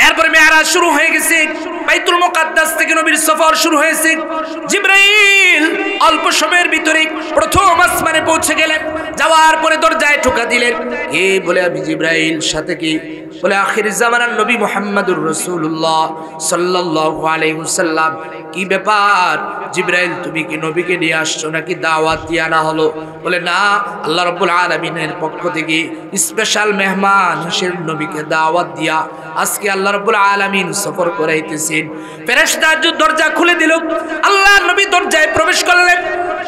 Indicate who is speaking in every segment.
Speaker 1: এরপরে মেরাজ শুরু হয়ে গেছে, বাইতুল মুকাদ্দাস থেকে নবীর সফর শুরু হয়েছে। জিবরাইল অল্প সময়ের ভিতরে প্রথম আসমানে পৌঁছে গেলেন। যাওয়ার পরে দরজায় ঠোকা দিলেন। কে বলে? আমি জিবরাইল। সাথে কি? বলে আখির জামানার নবী মুহাম্মদুর রাসূলুল্লাহ সাল্লাল্লাহু আলাইহি ওয়াসাল্লাম। কি ব্যাপার জিবরাইল, তুমি কি নবীকে নিয়ে আসছো নাকি দাওয়াত দিয়ে আনা হলো? বলে না, আল্লাহ রাব্বুল আলামিনের পক্ষ থেকে স্পেশাল মেহমান হিসেবে নবীকে দাওয়াত দিয়া আজকে আল্লাহ রাব্বুল আলামিন সফর করাইতেছেন। ফেরেশতা দরজা খুলে দিল, আল্লাহ নবী দরজায় প্রবেশ করলেন।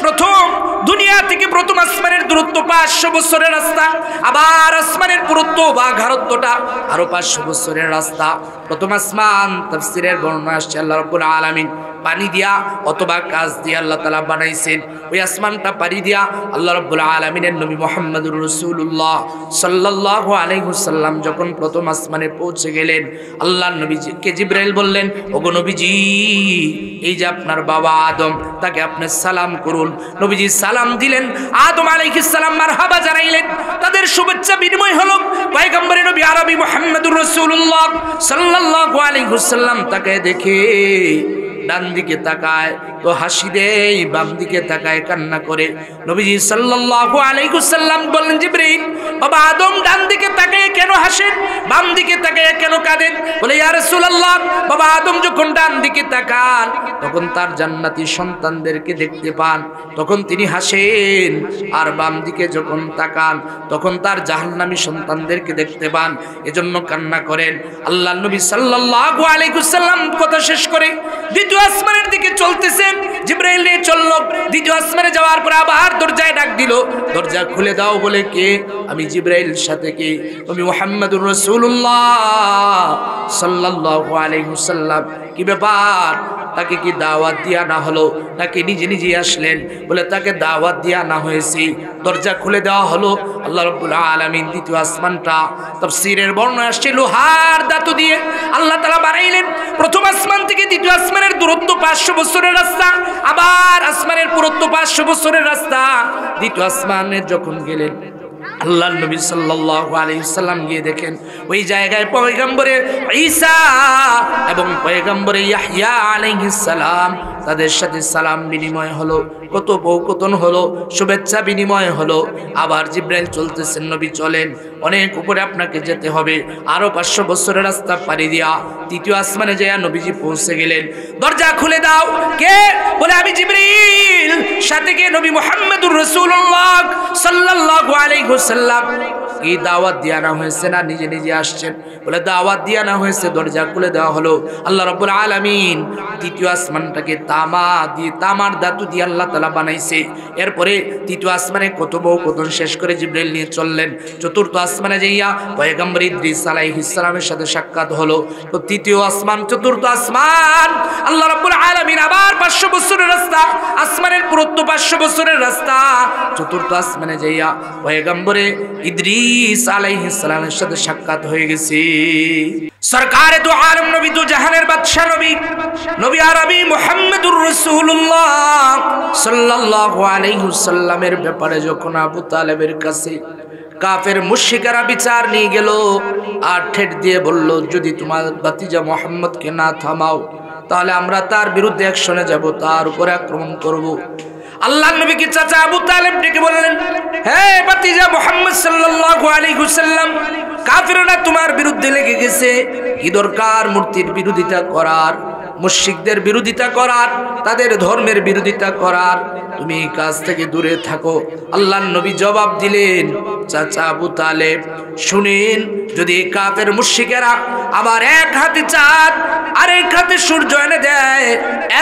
Speaker 1: প্রথম দুনিয়া থেকে প্রথম আসমানের দূরত্ব 500 বছরের রাস্তা, আবার আসমানের পুরুত্ব বা ঘারত্বটা আরো 500 বছরের রাস্তা। প্রথম আসমান তাফসীরের বর্ণনা আসছে আল্লাহ রাব্বুল আলামিন পানি দিয়া অথবা কাঁচ দিয়ে আল্লাহ তাআলা বানাইছেন। ওই আসমানটা পানি দিয়া আল্লাহ রাব্বুল আলামিনের নবী মুহাম্মদুর রাসূলুল্লাহ সাল্লাল্লাহু আলাইহি ওয়াসাল্লাম যখন প্রথম আসমানে পৌঁছে গেলেন, আল্লাহর নবীকে জিবরাইল বললেন, ওগো নবীজি, এই যে আপনার বাবা আদম, তাকে আপনি সালাম করুন। নবীজি সালাম দিলেন। আদম আলাইহিস সালাম মারহাবা জানাইলেন। তাদের শুভেচ্ছা বিনিময় হলো। পয়গম্বর নবী আরবি মুহাম্মদুর রাসূলুল্লাহ সাল্লাল্লাহু আলাইহি ওয়াসাল্লাম তাকে দেখে ডান দিকে তাকায় তো হাসি দেয়, বাম দিকে তাকায় কান্না করে। নবীজি সাল্লাল্লাহু আলাইহি ওয়াসাল্লাম বললেন, জিবরাইল, বাবা আদম ডান দিকে তাকায় কেন হাসেন, বাম দিকে তাকায় কেন কাঁদেন? বলে ইয়া রাসূলুল্লাহ, বাবা আদম যখন ডান দিকে তাকান তখন তার জান্নাতি সন্তানদেরকে দেখতে পান, তখন তিনি হাসেন। আর বাম দিকে যখন তাকান তখন তার জাহান্নামী সন্তানদেরকে দেখতে পান, এজন্য কান্না করেন। আল্লাহর নবী সাল্লাল্লাহু আলাইহি ওয়াসাল্লাম কথা শেষ করে দ্বিতীয় আসমানের দিকে চলতেছেন। জিবরাইল নিয়ে চলল। দ্বিতীয় আসমানে যাওয়ার পর আবার দরজায় ডাক দিল, দরজা খুলে দাও। বলে কে? আমি জিবরাইল। সাথে কে? আমি মুহাম্মদুর রাসূলুল্লাহ সাল্লাল্লাহু আলাইহি ওয়াসাল্লাম। কি ব্যাপার, তাকে কি দাওয়াত দিয়া না হলো নাকি নিজে নিজে আসলেন? বলে তাকে দাওয়াত দিয়া না হয়েছে, দরজা খুলে দেওয়া হলো। আল্লাহ রাব্বুল আলামিন দ্বিতীয় আসমানটা তাফসীরের বর্ণনা আসছে লোহার ধাতু দিয়ে আল্লাহ তাআলা বানাইলেন। প্রথম আসমান থেকে দ্বিতীয় আসমানের দূরত্ব 500 বছরের রাস্তা, আবার আসমানের পুরুত্ব 500 বছরের রাস্তা। দ্বিতীয় আসমানে যখন গেলেন, আল্লাহর নবী সাল্লাল্লাহু আলাইহি ওয়াসাল্লাম গিয়ে দেখেন ওই জায়গায় পয়গম্বরে ঈসা এবং পয়গম্বরে ইয়াহইয়া আলাইহিস সালাম, তাদের সাথে সালাম বিনিময় হলো, কথোপকথন হলো, শুভেচ্ছা বিনিময় হলো। আবার জিবরাইল চলতেছেন, নবী চলেন, অনেক উপরে আপনাকে যেতে হবে, আরো 500 বছরের রাস্তা পাড়ি দিয়া তৃতীয় আসমানে যায় নবীজি পৌঁছে গেলেন। দরজা খুলে দাও। কে? বলে আমি জিবরাইল। সাথে কে? নবী মুহাম্মদুর রাসূলুল্লাহ সাল্লাল্লাহু আলাইহি ওয়াসাল্লাম। কি দাওয়াত দিয়া না হয়েছে না নিজে নিজে আসছেন? বলে দাওয়াত দিয়া না হয়েছে, দরজা খুলে দেওয়া হলো। আল্লাহ রাব্বুল আলামিন তৃতীয় আসমানটাকে তামার ধাতু দিয়ে আল্লাহ তাআলা বানাইছে। এরপরে তৃতীয় আসমানে কথোপকথন শেষ করে জিবরাইল নিয়ে চললেন। চতুর্থ আসমানে যাইয়া পয়গম্বর ইদ্রিস আলাইহিস সালামের সাথে সাক্ষাৎ হলো। তো তৃতীয় আসমান, চতুর্থ আসমান, আল্লাহ রাব্বুল আলামিন আবার 500 বছরের রাস্তা, আসমানের পুরুত্ব 500 বছরের রাস্তা। চতুর্থ আসমানে যাইয়া পয়গম্বরে ইদ্রিস আলাইহিস সালামের সাথে সাক্ষাৎ হয়ে গেছে। সরকারে দু আলম নবী, দু জাহানের বাদশা নবী, নবী আরবি মুহাম্মদুর রাসূলুল্লাহ সাল্লাল্লাহু আলাইহি ওয়াসাল্লামের ব্যাপারে যখন আবু তালেবের কাছে কাফের মুশরিকরা বিচার নিয়ে গেল আর ঠেট দিয়ে বলল, যদি তোমার ভাতিজা মুহাম্মদকে না থামাও তাহলে আমরা তার বিরুদ্ধে অ্যাকশনে যাব, তার উপরে আক্রমণ করব। আল্লাহর নবী কি চাচা আবু তালেব ডেকে বললেন, হে ভাতিজা মুহাম্মদ সাল্লাল্লাহু আলাইহি ওয়াসাল্লাম, কাফেররা তোমার বিরুদ্ধে লেগে গেছে, কি দরকার মূর্তির বিরোধিতা করার, মুশরিকদের বিরোধিতা করার, তাদের ধর্মের বিরোধিতা করার? তুমি এই কাজ থেকে দূরে থাকো। আল্লাহর নবী জবাব দিলেন, চাচা আবু তালেব শুনেন, যদি কাফের মুশরিকেরা আবার এক হাতে চাঁদ আর এক হাতে সূর্য এনে দেয়,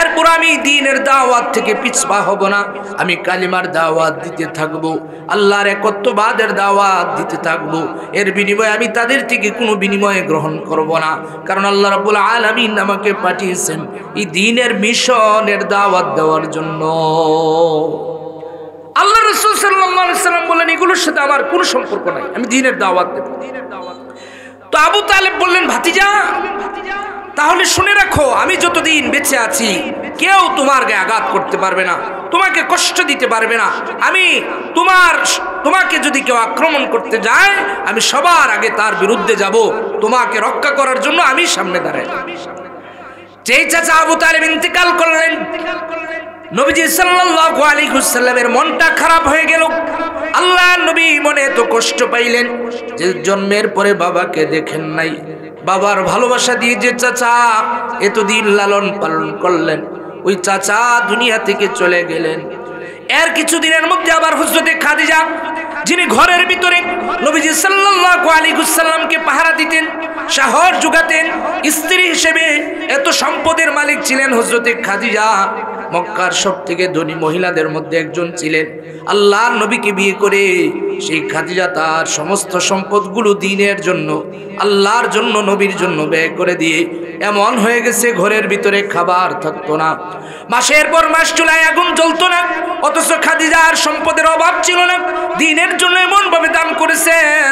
Speaker 1: এরপর আমি দ্বীনের দাওয়াত থেকে পিছপা হব না, আমি কালিমার দাওয়াত দিতে থাকবো, আল্লাহর একত্ববাদের দাওয়াত দিতে থাকবো। এর বিনিময়ে আমি তাদের থেকে কোনো বিনিময় গ্রহণ করব না, কারণ আল্লাহ রাব্বুল আলামিন আমাকে পাঠিয়েছেন এই দ্বীনের মিশনের দাওয়াত দেওয়ার জন্য। আল্লাহ রাসূল সাল্লাল্লাহু আলাইহি ওয়াসাল্লাম বললেন, এগুলোর সাথে আমার কোনো সম্পর্ক নাই, আমি দ্বীনের দাওয়াত দেব। তো আবু তালেব বললেন, ভাতিজা তাহলে শুনে রাখো, আমি যতদিন বেঁচে আছি কেউ তোমার গায়ে আঘাত করতে পারবে না, তোমাকে কষ্ট দিতে পারবে না। আমি তোমাকে যদি কেউ আক্রমণ করতে যায়, আমি সবার আগে তার বিরুদ্ধে যাব, তোমাকে রক্ষা করার জন্য আমি সামনে দাঁড়াই। যেই চাচা আবু তালেব ইন্তেকাল করলেন, নবীজি সাল্লাল্লাহু আলাইহি ওয়াসাল্লামের মনটা খারাপ হয়ে গেল। আল্লাহর নবী মনে তো কষ্ট পাইলেন যে জন্মের পরে বাবাকে দেখেন নাই, বাবার ভালোবাসা দিয়ে যে চাচা এতদিন লালন পালন করলেন, ওই চাচা দুনিয়া থেকে চলে গেলেন। এর কিছুদিনের মধ্যে আবার হযরতে খাদিজা, যিনি ঘরের ভিতরে নবীজি সাল্লাল্লাহু আলাইহি ওয়াসাল্লামকে পাহারা দিতেন, সাহস যোগাতেন, স্ত্রী হিসেবে এত সম্পদের মালিক ছিলেন হযরতে খাদিজা, মক্কার সবথেকে ধনী মহিলাদের মধ্যে একজন ছিলেন। আল্লাহর নবীকে বিয়ে করে সেই খাদিজা তার সমস্ত সম্পদগুলো দ্বীনের জন্য, আল্লাহর জন্য, নবীর জন্য ব্যয় করে দিয়ে এমন হয়ে গেছে ঘরের ভিতরে খাবার থাকতো না, মাসের পর মাস চুলায় আগুন জ্বলতো না, অথচ খাদিজার সম্পদের অভাব ছিল না, দ্বীনের জন্য এমন ভাবে দান করেছেন।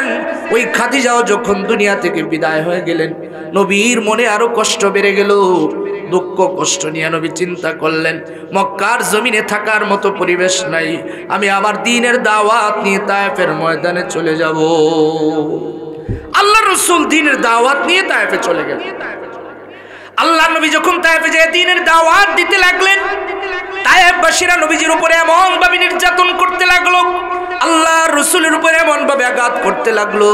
Speaker 1: ওই খাদিজাও যখন দুনিয়া থেকে বিদায় হয়ে গেলেন, নবীর মনে আরো কষ্ট বেড়ে গেল। দুঃখ কষ্ট নিয়ে নবী চিন্তা করলেন, মক্কার জমিনে থাকার মতো পরিবেশ নাই, আমি আমার দ্বীনের দাওয়াত নিয়ে তায়েফের ময়দানে চলে যাব। আল্লাহর রাসূল দ্বীনের দাওয়াত নিয়ে তায়েফে চলে গেলেন। আল্লাহর নবী যখন তায়েফে যায় দ্বীনের দাওয়াত দিতে লাগলেন, তায়েফবাসীরা নবীজির উপরে এমন ভাবে নির্যাতন করতে লাগলো, আল্লাহর রাসূলের উপরে এমন ভাবে আঘাত করতে লাগলো,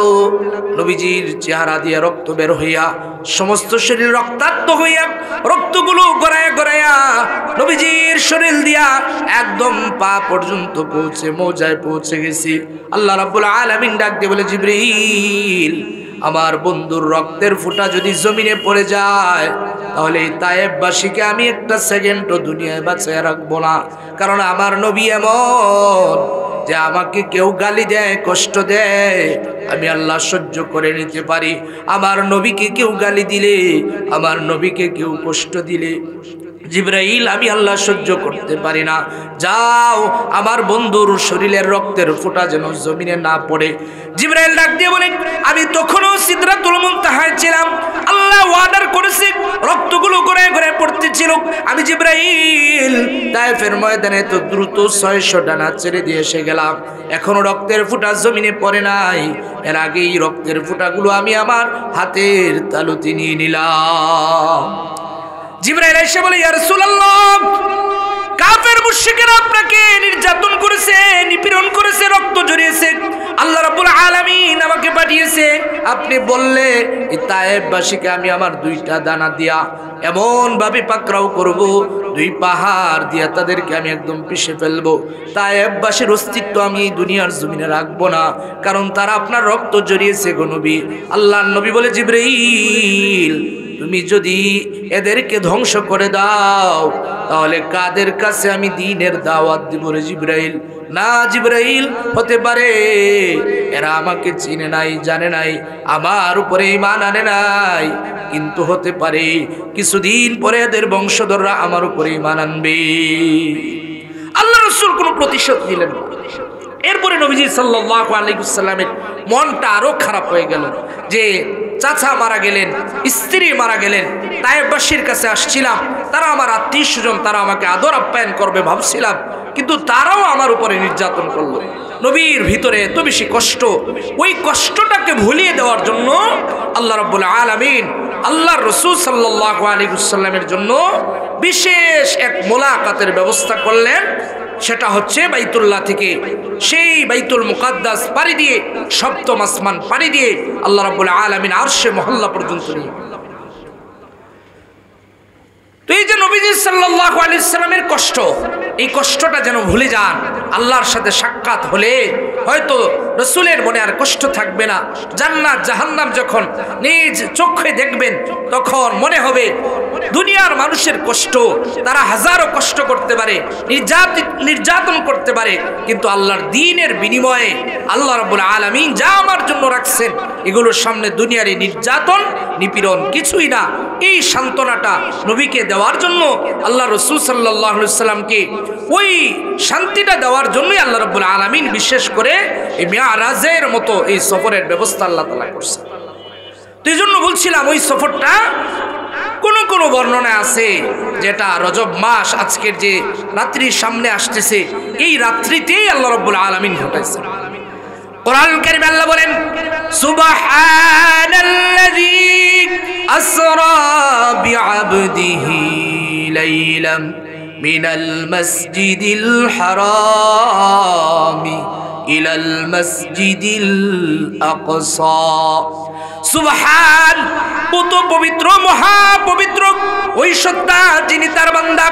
Speaker 1: নবীজির চেহারা দিয়ে রক্ত বের হইয়া, সমস্ত শরীর রক্তাক্ত হইয়া, রক্তগুলো গড়ায়া গড়ায়া নবীজির শরীর দিয়া একদম পা পর্যন্ত পৌঁছে মৌজায় পৌঁছে গেছি। আল্লাহ রাব্বুল আলামিন ডাক দিয়ে বলে, জিবরীল, আমার বন্ধুর রক্তের ফোঁটা যদি জমিনে পড়ে যায়, তাহলে এই তায়েফবাসীকে আমি একটা সেকেন্ডও দুনিয়ায় বাঁচিয়ে রাখবো না। কারণ আমার নবী এমন যে আমাকে কেউ গালি দেয়, কষ্ট দেয়, আমি আল্লাহ সহ্য করে নিতে পারি। আমার নবীকে কেউ গালি দিলে, আমার নবীকে কেউ কষ্ট দিলে, জিবরাইল, আমি আল্লাহ সহ্য করতে পারি না। যাও, আমার বন্ধুর শরীরের রক্তের ফোঁটা যেন জমিনে না পড়ে। জিবরাইল ডাক দিয়ে বলেন, আমি তখনও সিদরাতুল মুনতাহায় ছিলাম, আল্লাহ ওয়াদার করেছে রক্তগুলো ঘুরে ঘুরে পড়তেছিল। আমি জিবরাইল তায়েফের ময়দানে তো দ্রুত 600 ডানা ছেড়ে দিয়ে এসে গেলাম, এখনো রক্তের ফোঁটা জমিনে পড়ে নাই। এর আগেই রক্তের ফোঁটাগুলো আমি আমার হাতের তালুতে নিয়ে নিলাম। জিবরাইল এসে বলে, ইয়া রাসূলুল্লাহ, কাফের মুশরিকেরা আপনাকে নির্যাতন করেছে, নিপীড়ন করেছে, রক্ত ঝরিয়েছে, আল্লাহ রাব্বুল আলামিন আমাকে পাঠিয়েছে। আপনি বললে এই তায়েফবাসীকে আমি আমার 2টা দানা দিয়া এমন ভাবে পাকড়াও করব, 2 পাহাড় দিয়া তাদেরকে আমি একদম পিষে ফেলবো। তায়েফবাসীর অস্তিত্ব আমি এই দুনিয়ার জমিনে রাখবো না, কারণ তারা আপনার রক্ত ঝরিয়েছে গো নবী। আল্লাহর নবী বলে, জিবরাইল, তুমি যদি এদেরকে ধ্বংস করে দাও, তাহলে কাদের কাছে আমি দ্বীনের দাওয়াত দিব রে জিবরাইল? না জিবরাইল, হতে পারে এরা আমাকে চিনে নাই, জানে নাই, আমার উপরে ঈমান আনে নাই, কিন্তু হতে পারে কিছুদিন পরে এদের বংশধররা আমার উপরে ঈমান আনবে। আল্লাহ রাসূল কোনো প্রতিশোধ দিলেন না। এরপরে নবীজি সাল্লাল্লাহু আলাইহি ওয়াসাল্লামের মনটা আরো খারাপ হয়ে গেল যে চাচা মারা গেলেন, স্ত্রী মারা গেলেন, তায়েফবাসীর কাছে আসছিলাম, তারা আমার আত্মীয় স্বজন, তারা আমাকে আদর আপ্যায়ন করবে ভাবছিলাম, কিন্তু তারাও আমার উপরে নির্যাতন করলো। নবীর ভিতরে এত বেশি কষ্ট, ওই কষ্টটাকে ভুলিয়ে দেওয়ার জন্য আল্লাহ রাব্বুল আলামিন আল্লাহর রাসূল সাল্লাল্লাহু আলাইহি ওয়াসাল্লামের জন্য বিশেষ এক মোলাকাতের ব্যবস্থা করলেন। সেটা হচ্ছে বাইতুল্লাহ থেকে সেই বাইতুল মুকাদ্দাস পাড়ি দিয়ে, সপ্তম আসমান পাড়ি দিয়ে আল্লাহ রাব্বুল আলামিন আরশে মহল্লা পর্যন্ত নিয়ে। তো এই যে নবীজি সাল্লাল্লাহু আলাইহি ওয়াসাল্লামের কষ্ট, এই কষ্টটা যেন ভুলে যান। আল্লাহর সাথে সাক্ষাৎ হলে হয়তো রাসূলের মনে আর কষ্ট থাকবে না। জান্নাত জাহান্নাম যখন নিজ চোখে দেখবেন, তখন মনে হবে দুনিয়ার মানুষের কষ্ট, তারা হাজারো কষ্ট করতে পারে, নির্যাতন করতে পারে, কিন্তু আল্লাহর দ্বীনের বিনিময়ে আল্লাহ রাব্বুল আলামিন যা আমার জন্য রাখছেন, এগুলোর সামনে দুনিয়ার এই নির্যাতন নিপীড়ন কিছুই না। এই সান্ত্বনাটা নবীকে দেওয়ার জন্য আল্লাহ রাসূল সাল্লাল্লাহু আলাইহি ওয়াসাল্লামকে ওই শান্তিটা দেওয়ার জন্যই আল্লাহ রাব্বুল আলামিন বিশেষ করে এই মিরাজের মতো এই সফরের ব্যবস্থা আল্লাহ তাআলা করছেন। তো এই জন্য বলছিলাম, ওই সফরটা কোন বর্ণনা আছে যেটা রজব মাস আজকের যে রাত্রির সামনে আসতেছে এই রাত্রিতেই আল্লাহ রাব্বুল আলামিন ঘটাইছেন। কোরআন কারীমে আল্লাহ বলেন সুবহানাল্লাযী আসরা বিআবদিহি লাইলাম মিনাল মাসজিদিল হারামি ইলাল মাসজিদিল আকসা। সুবহান, কত পবিত্র, মহা পবিত্র ওই সত্তা যিনি তার বান্দা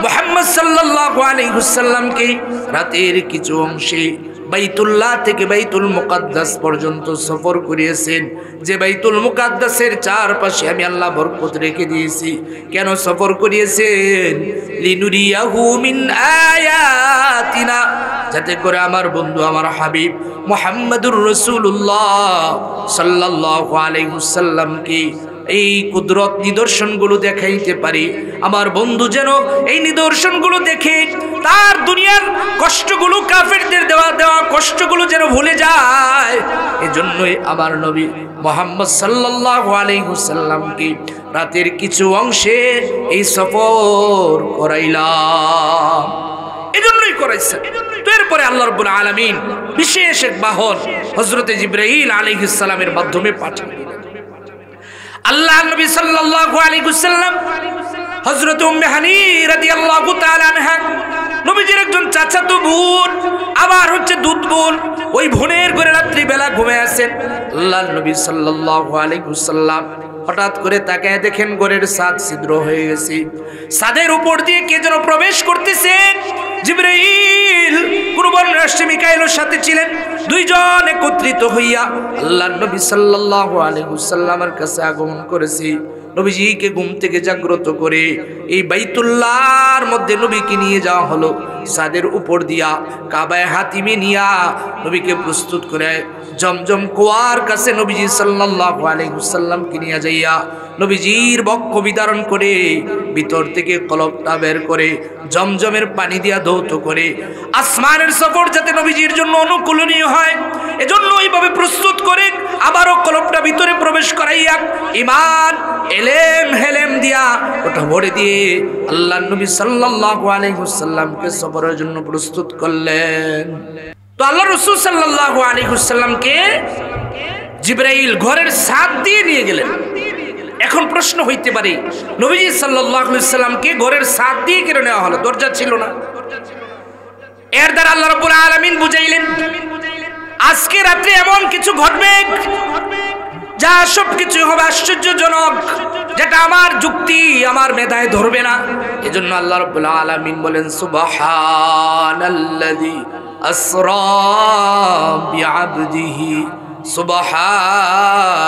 Speaker 1: মুহাম্মদ সাল্লাল্লাহু আলাইহি ওয়াসাল্লামকে রাতের কিছু অংশে বাইতুল্লাহ থেকে বাইতুল মুকাদ্দাস পর্যন্ত সফর করিয়েছেন। যে বাইতুল মুকাদ্দাসের চারপাশে আমি আল্লাহ বরকত রেখে দিয়েছি। কেন সফর করিয়েছেন? লিনুরিয়াহু মিন আয়াতিনা, যাতে করে আমার বন্ধু আমার হাবিব মুহাম্মদুর রাসূলুল্লাহ সাল্লাল্লাহু আলাইহি ওয়াসাল্লামকে এই কুদরত নিদর্শনগুলো দেখাইতে পারি। আমার বন্ধু যেন এই নিদর্শনগুলো দেখে তার দুনিয়ার কষ্টগুলো, কাফেরদের দেওয়া কষ্টগুলো যেন ভুলে যায়। এজন্যই আমার নবী মুহাম্মদ সাল্লাল্লাহু আলাইহি ওয়াসাল্লামকে রাতের কিছু অংশে এই সফর করাইলাম। এজন্যই করাইছেন। তো এরপরে আল্লাহ রাব্বুল আলামিন বিশেষ এক বাহন হযরতে জিবরাইল আলাইহিস সালামের মাধ্যমে পাঠিয়ে দিলেন। আল্লাহ নবী সাল্লাল্লাহু আলাইহি ওয়াসাল্লাম হযরত উম্মে হানি রাদিয়াল্লাহু তাআলা আনহা, নবীজির একজন চাচাতো বোন, আবার হচ্ছে দুধ বোন, ওই বোনের ঘরে রাত্রি বেলা ঘুমিয়ে আছেন। আল্লাহ নবী সাল্লাল্লাহু আলাইহি ওয়াসাল্লাম হঠাৎ করে তাকায় দেখেন ঘরের ছাদ ছিদ্র হয়ে গেছে। ছাদের উপর দিয়ে কে যেন প্রবেশ করতেছে। জিবরাইল, কোন বর্ণনা আসছে মিকাইলের সাথে ছিলেন। দুইজন একত্রিত হইয়া আল্লাহ নবী সাল্লাল্লাহু আলাইহি ওয়াসাল্লামের কাছে আগমন করেছে। নবীজিকে ঘুম থেকে জাগ্রত করে এই বাইতুল্লাহর মধ্যে নবীকে নিয়ে যাওয়া হলো। ছাদের উপর দিয়া কাবায়ে হাতিমে নিয়া নবীকে প্রস্তুত করে জমজম কুয়ার কাছে নবীজি সাল্লাল্লাহু আলাইহি ওয়াসাল্লামকে নিয়ে যাইয়া নবীজির বক্ষ বিদারণ করে ভিতর থেকে কলবটা বের করে জমজমের পানি দিয়া ধৌত করে আসমানের সফর যাতে নবীজির জন্য অনুকূলনীয় হয় এজন্য এইভাবে প্রস্তুত করে আবারও কলবটা ভিতরে প্রবেশ করাইয়া ঈমান, এলেম, হেলেম দিয়া ওটা ভরে দিয়ে আল্লাহ নবী সাল্লাল্লাহু আলাইহি ওয়াসাল্লামকে সফরের জন্য প্রস্তুত করলেন। তো আল্লাহ রাসূল সাল্লাল্লাহু আলাইহি ওয়াসাল্লামকে জিবরাইল ঘরের ছাদ দিয়ে নিয়ে গেলেন। এখন প্রশ্ন হইতে পারে, নবীজি সাল্লাল্লাহু আলাইহি ওয়াসাল্লামকে ঘরের ছাদ দিয়ে কেন নেওয়া হলো? দরজা ছিল না? এর দ্বারা আল্লাহ রাব্বুল আলামিন বুঝাইলেন, আজকে রাতে এমন কিছু ঘটবে যা সবকিছু হবে আশ্চর্যজনক, যেটা আমার যুক্তি, আমার মেধায় ধরবে না। এজন্য আল্লাহ রাব্বুল আলামিন বলেন সুবহানাল্লাযী আসরা বিআবদিহি,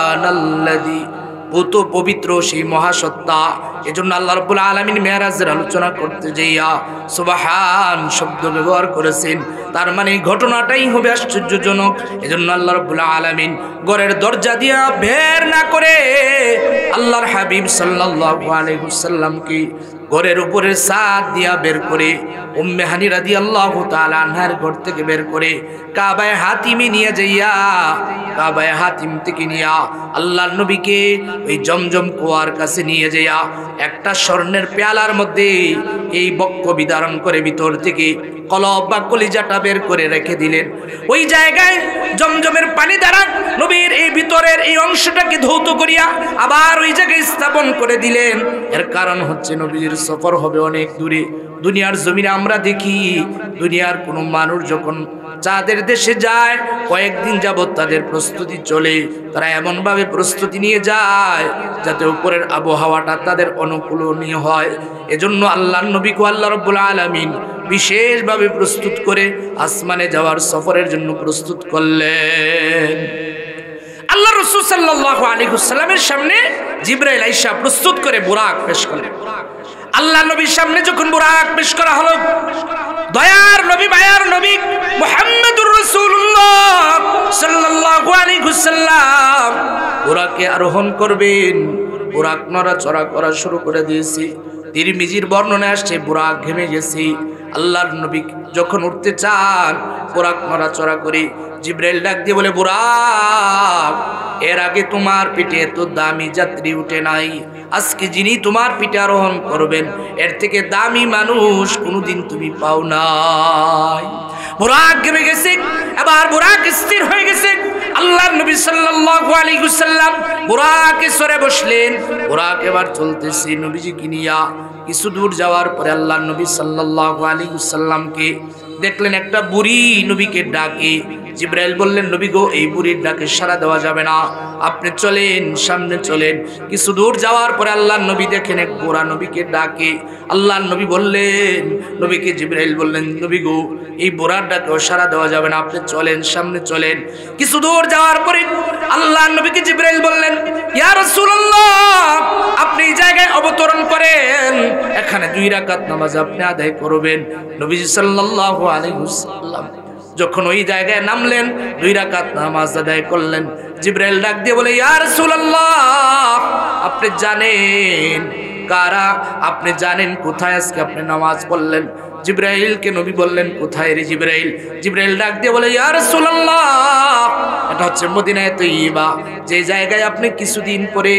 Speaker 1: সুবহানাল্লাযী, কত পবিত্র সেই মহাসত্তা। এজন্য আল্লাহ রাব্বুল আলামিন মেরাজের আলোচনা করতে যাইয়া সুবহান শব্দ ব্যবহার করেছেন। তার মানে ঘটনাটাই হবে আশ্চর্যজনক। এজন্য আল্লাহ রাব্বুল আলামিন ঘরের দরজা দিয়া বের না করে আল্লাহর হাবিব সাল্লাল্লাহু আলাইহি ওয়াসাল্লামকে ঘরের উপরের ছাদ দিয়া বের করে উম্মে হানি রাদিয়াল্লাহু তাআলা আনহার ঘর থেকে বের করে কাবায়ে হাতিমে নিয়ে যাইয়া কাবায়ে হাতিম থেকে নিয়া আল্লাহর নবীকে ওই জমজম কুয়ার কাছে নিয়ে যাইয়া একটা স্বর্ণের পেয়ালার মধ্যে এই বক্ষ বিদারণ করে ভিতর থেকে কলব বা কলিজাটা বের করে রেখে দিলেন। ওই জায়গায় জমজমের পানি দ্বারা নবীর এই ভিতরের এই অংশটাকে ধৌত করিয়া আবার ওই জায়গায় স্থাপন করে দিলেন। এর কারণ হচ্ছে নবীর সফর হবে অনেক দূরে। দুনিয়ার জমিনে আমরা দেখি দুনিয়ার কোনো মানুষ যখন যাদের দেশে যায় কয়েকদিন যাবত তাদের প্রস্তুতি চলে, তারা এমনভাবে প্রস্তুতি নিয়ে যায় যাতে উপরের আবহাওয়াটা তাদের অনুকূলনীয় হয়। এজন্য আল্লাহর নবীকে আল্লাহ রাব্বুল আলামিন বিশেষভাবে প্রস্তুত করে আসমানে যাওয়ার সফরের জন্য প্রস্তুত করলেন। আল্লাহ রাসূল সাল্লাল্লাহু আলাইহি ওয়াসাল্লামের সামনে জিবরাইল আইসা প্রস্তুত করে বুরাক পেশ করলেন। আল্লাহ নবীর সামনে যখন বুরাক পেশ করা হলো, দয়ার নবী, মায়ার নবী মুহাম্মদুর রাসূলুল্লাহ সাল্লাল্লাহু আলাইহি ওয়াসাল্লাম বুরাকে আরোহণ করবেন। বুরাক নড়াচড়া করা শুরু করে দিয়েছে। তিরমিজির বর্ণনায় আসছে বুরাক ঘেমে গেছে। আল্লাহর নবী যখন উঠতে চান বুরাক নড়াচড়া করে জিবরাইল ডাক দিয়ে বলে, বুরাক, এর আগে তোমার পিঠে এত দামি যাত্রী উঠে নাই, আজকে যিনি তোমার পিঠে আরোহণ করবেন এর থেকে দামি মানুষ কোনোদিন তুমি পাও নাই। বুরাক ঘেমে গেছে, এবার বুরাক স্থির হয়ে গেছে। আল্লাহর নবী সাল্লাল্লাহু আলাইহি ওয়াসাল্লাম বুরাকে সরে বসলেন। বুরাক এবার চলতেছে নবীজিকে নিয়া। কিছু দূর যাওয়ার পরে আল্লাহর নবী সাল্লাল্লাহু আলাইহি ওয়াসাল্লামকে দেখলেন একটা বুড়ি নবীকে ডাকে। জিবরাইল বললেন, নবী গো, এই বুড়ির ডাকে সাড়া দেওয়া যাবে না, আপনি চলেন, সামনে চলেন। কিছু দূর যাওয়ার পরে আল্লাহর নবী দেখেন এক বুড়া নবীকে ডাকে। আল্লাহর নবী বললেন, নবীকে জিবরাইল বললেন, নবী গো, এই বুড়ার ডাকেও সাড়া দেওয়া যাবে না, আপনি চলেন, সামনে চলেন। কিছু দূর যাওয়ার পরে আল্লাহর নবীকে জিবরাইল বললেন, ইয়া রাসূলুল্লাহ, আপনি এই জায়গায় অবতরণ করেন, এখানে 2 রাকাত নামাজ আপনি আদায় করবেন। নবীজি সাল্লাল্লাহু আলাইহি ওয়াসাল্লাম যখন ওই জায়গায় নামলেন 2 রাকাত নামাজ আদায় করলেন। জিবরাইল ডাক দিয়ে বলে, ইয়া রাসূলুল্লাহ, আপনি জানেন কারা, আপনি জানেন কোথায় আজকে আপনি নামাজ পড়লেন? জিবরাইলকে নবী বললেন, কোথায় রে জিবরাইল? জিবরাইল ডাক দিয়ে বলে, ইয়া রাসূলুল্লাহ, এটা হচ্ছে মদিনায়ে তৈয়বা, যে জায়গায় আপনি কিছুদিন পরে